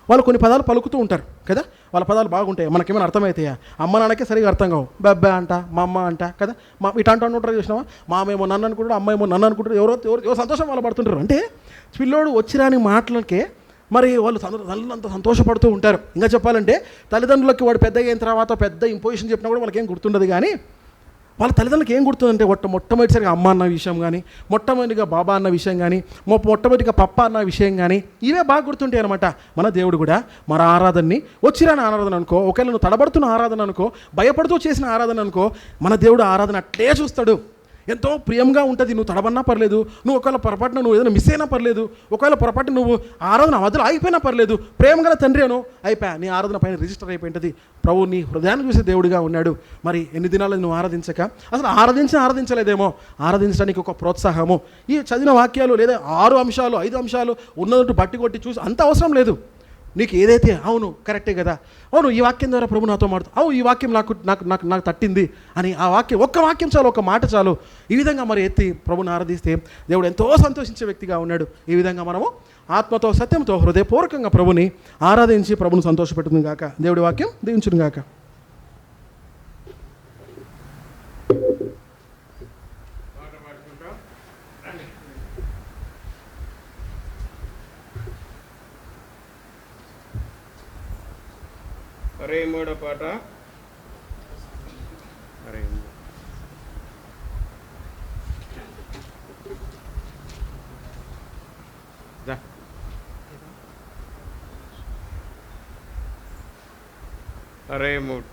వాళ్ళు కొన్ని పదాలు పలుకుతూ ఉంటారు కదా. వాళ్ళ పదాలు బాగుంటాయి, మనకేమైనా అర్థమవుతాయా? అమ్మ నాన్నకే సరిగా అర్థం కావు. బెబ్బా అంట, మా అమ్మ అంట కదా, మా ఇటాంటి ఉంటారు చూసినావా, మామేమో నన్ను అనుకుంటారు, అమ్మ ఏమో నన్ను అనుకుంటారు, ఎవరో సంతోషం వాళ్ళు పడుతుంటారు. అంటే పిల్లోడు వచ్చిరాని మాటలకే మరి వాళ్ళు తల్లిదండ్రులంతా సంతోషపడుతూ ఉంటారు. ఇంకా చెప్పాలంటే తల్లిదండ్రులకి వాడు పెద్దగా అయిన తర్వాత పెద్ద ఇంపోజిషన్ చెప్పినా కూడా వాళ్ళకి ఏం గుర్తుండదు. కానీ వాళ్ళ తల్లిదండ్రులకు ఏం గుర్తుందంటే మొట్టమొదటిసారిగా అమ్మ అన్న విషయం కానీ, మొట్టమొదటిగా బాబా అన్న విషయం కానీ, మొట్టమొదటిగా పప్ప అన్న విషయం కానీ, ఇవే బాగా గుర్తుంటాయి అనమాట. మన దేవుడు కూడా మన ఆరాధనని వచ్చిరాని ఆరాధన అనుకో, ఒకవేళ నువ్వు తడబడుతున్న ఆరాధన అనుకో, భయపడుతూ చేసిన ఆరాధన అనుకో, మన దేవుడు ఆరాధన అట్లే చూస్తాడు. ఎంతో ప్రియంగా ఉంటుంది. నువ్వు తడబన్నా పర్లేదు, నువ్వు ఒకవేళ పొరపాటున నువ్వు ఏదైనా మిస్ అయినా పర్లేదు, ఒకవేళ పొరపాటు నువ్వు ఆరాధన మధ్యలో అయిపోయినా పర్లేదు, ప్రేమ గల తండ్రి అను అయిపోయా, నీ ఆరాధన పైన రిజిస్టర్ అయిపోయింటుంది. ప్రభు నీ హృదయాన్ని చూసే దేవుడిగా ఉన్నాడు. మరి ఎన్ని దినాలు నువ్వు ఆరాధించక, అసలు ఆరాధించలేదేమో, ఆరాధించడానికి ఒక ప్రోత్సాహము. ఈ చదివిన వాక్యాలు లేదా 6 అంశాలు 5 అంశాలు ఉన్నట్టు బట్టి కొట్టి చూసి అంత అవసరం లేదు. నీకు ఏదైతే అవును కరెక్టే కదా, అవును ఈ వాక్యం ద్వారా ప్రభు నాతో మాడుతూ, అవును ఈ వాక్యం నాకు తట్టింది అని ఆ వాక్యం, ఒక్క వాక్యం చాలు, ఒక మాట చాలు. ఈ విధంగా మరి ఎత్తి ప్రభుని ఆరాధిస్తే దేవుడు ఎంతో సంతోషించే వ్యక్తిగా ఉన్నాడు. ఈ విధంగా మనము ఆత్మతో సత్యంతో హృదయపూర్వకంగా ప్రభుని ఆరాధించి ప్రభుని సంతోషపెట్టును గాక. దేవుడి వాక్యం దీవించును గాక. అరే మూడో పాట, అరే మూడు.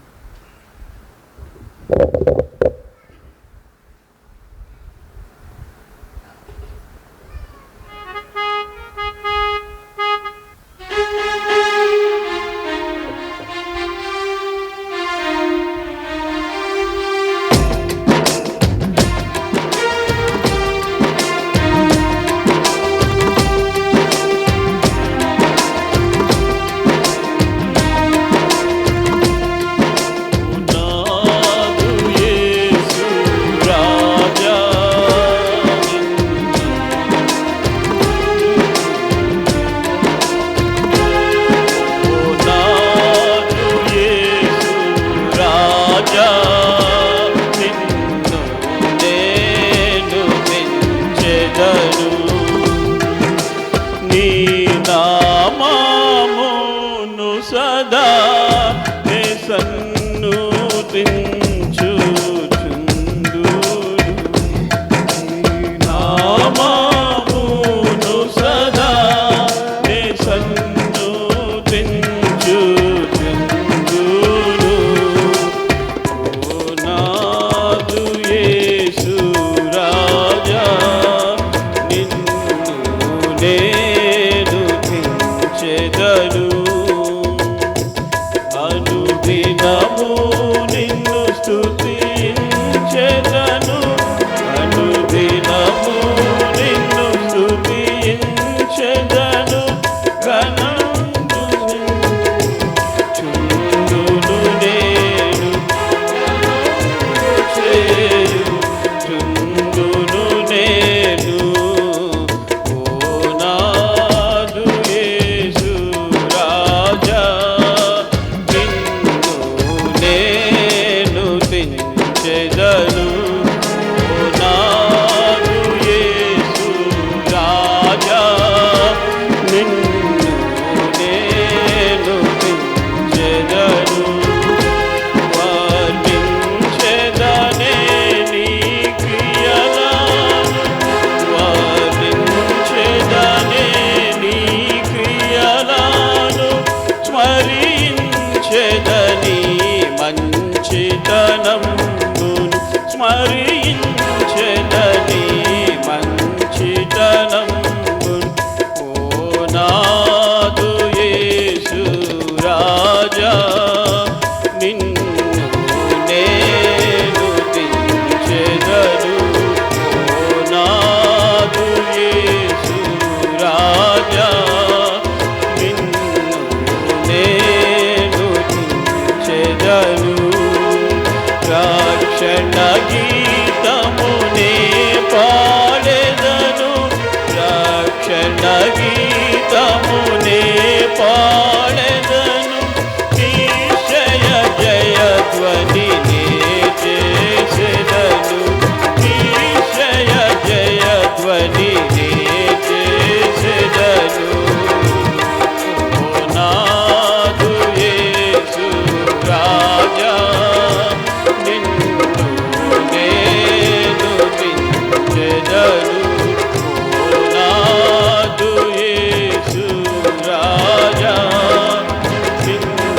సదా సన్నుతించుచుందురు నామమును సదా సన్నుతించుచుందురు ఓ నాదు యేసు రాజా నిన్ను నేను కించెదను అనుదినము గీతమునే పాడెదను రక్షణ గీతమునే పాడెదను ఈశయ జయధ్వని నే చేసెదను ఈశయ జయధ్వని నే చేసెదను నాదు యేసు రాజా నిన్ను నేను దించెదను నాదు యేసు రాజా నిన్ను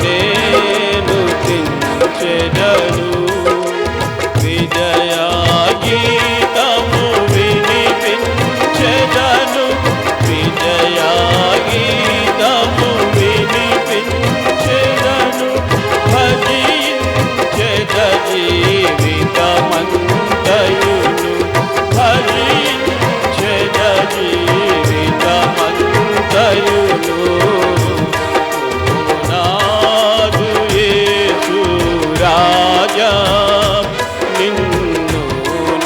నేను దించెదను విజయ గీతము వినిపించెదను విజయ గీతము వినిపించెదను భజించెద జీవితమంతయును భజించెద జీవితమంతయును నాదు యేసు రాజా నిన్ను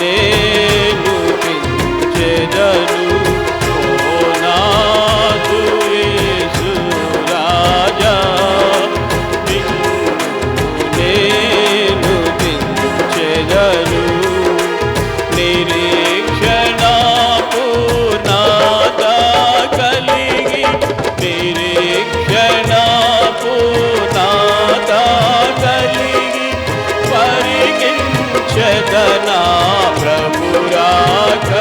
నేను దించెదను నాదు యేసు రాజా నిన్ను నేను దించెదను నిరీక్షణ పూర్ణత కలిగి నిరీక్షణ పూర్ణత కలిగి పరికించెదనా ప్రభురాకడను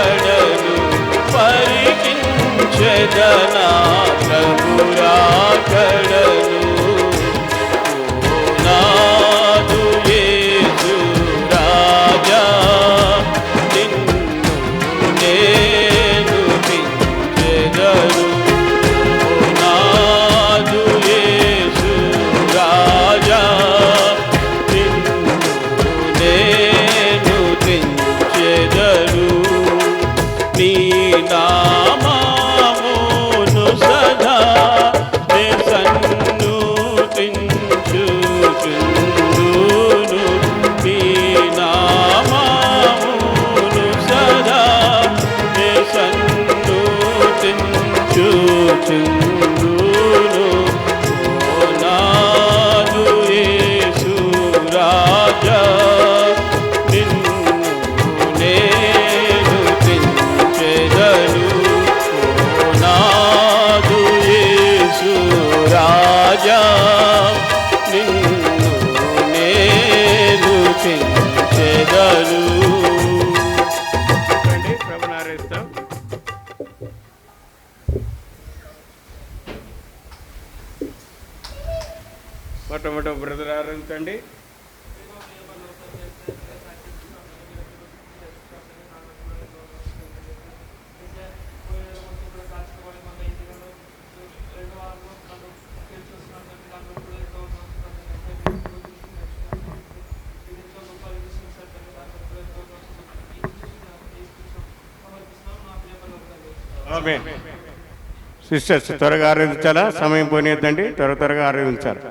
పరికించెదనా ప్రభురాకడను నాదు యేసు రాజా నిన్ను నేను దించెదను నాదు యేసు రాజా నిన్ను నేను దించెదను నీ నామమును సదా నే సన్నుతించుచుందును నీ నామమును సదా నే సన్నుతించుచుందును ఓ నాదు యేసు రాజా నిన్ను నేను దించెదను ఓ నాదు యేసు రాజా నిన్ను నేను దించెదను రండి ప్రభుని ఆరాధిస్తాం. మొట్టమొదటి బ్రదర్ ఆరాధించండి. సిస్టర్స్ త్వరగా ఆరాధించాలా, సమయం పోనీయద్దండి, త్వరగా ఆరాధించాలి.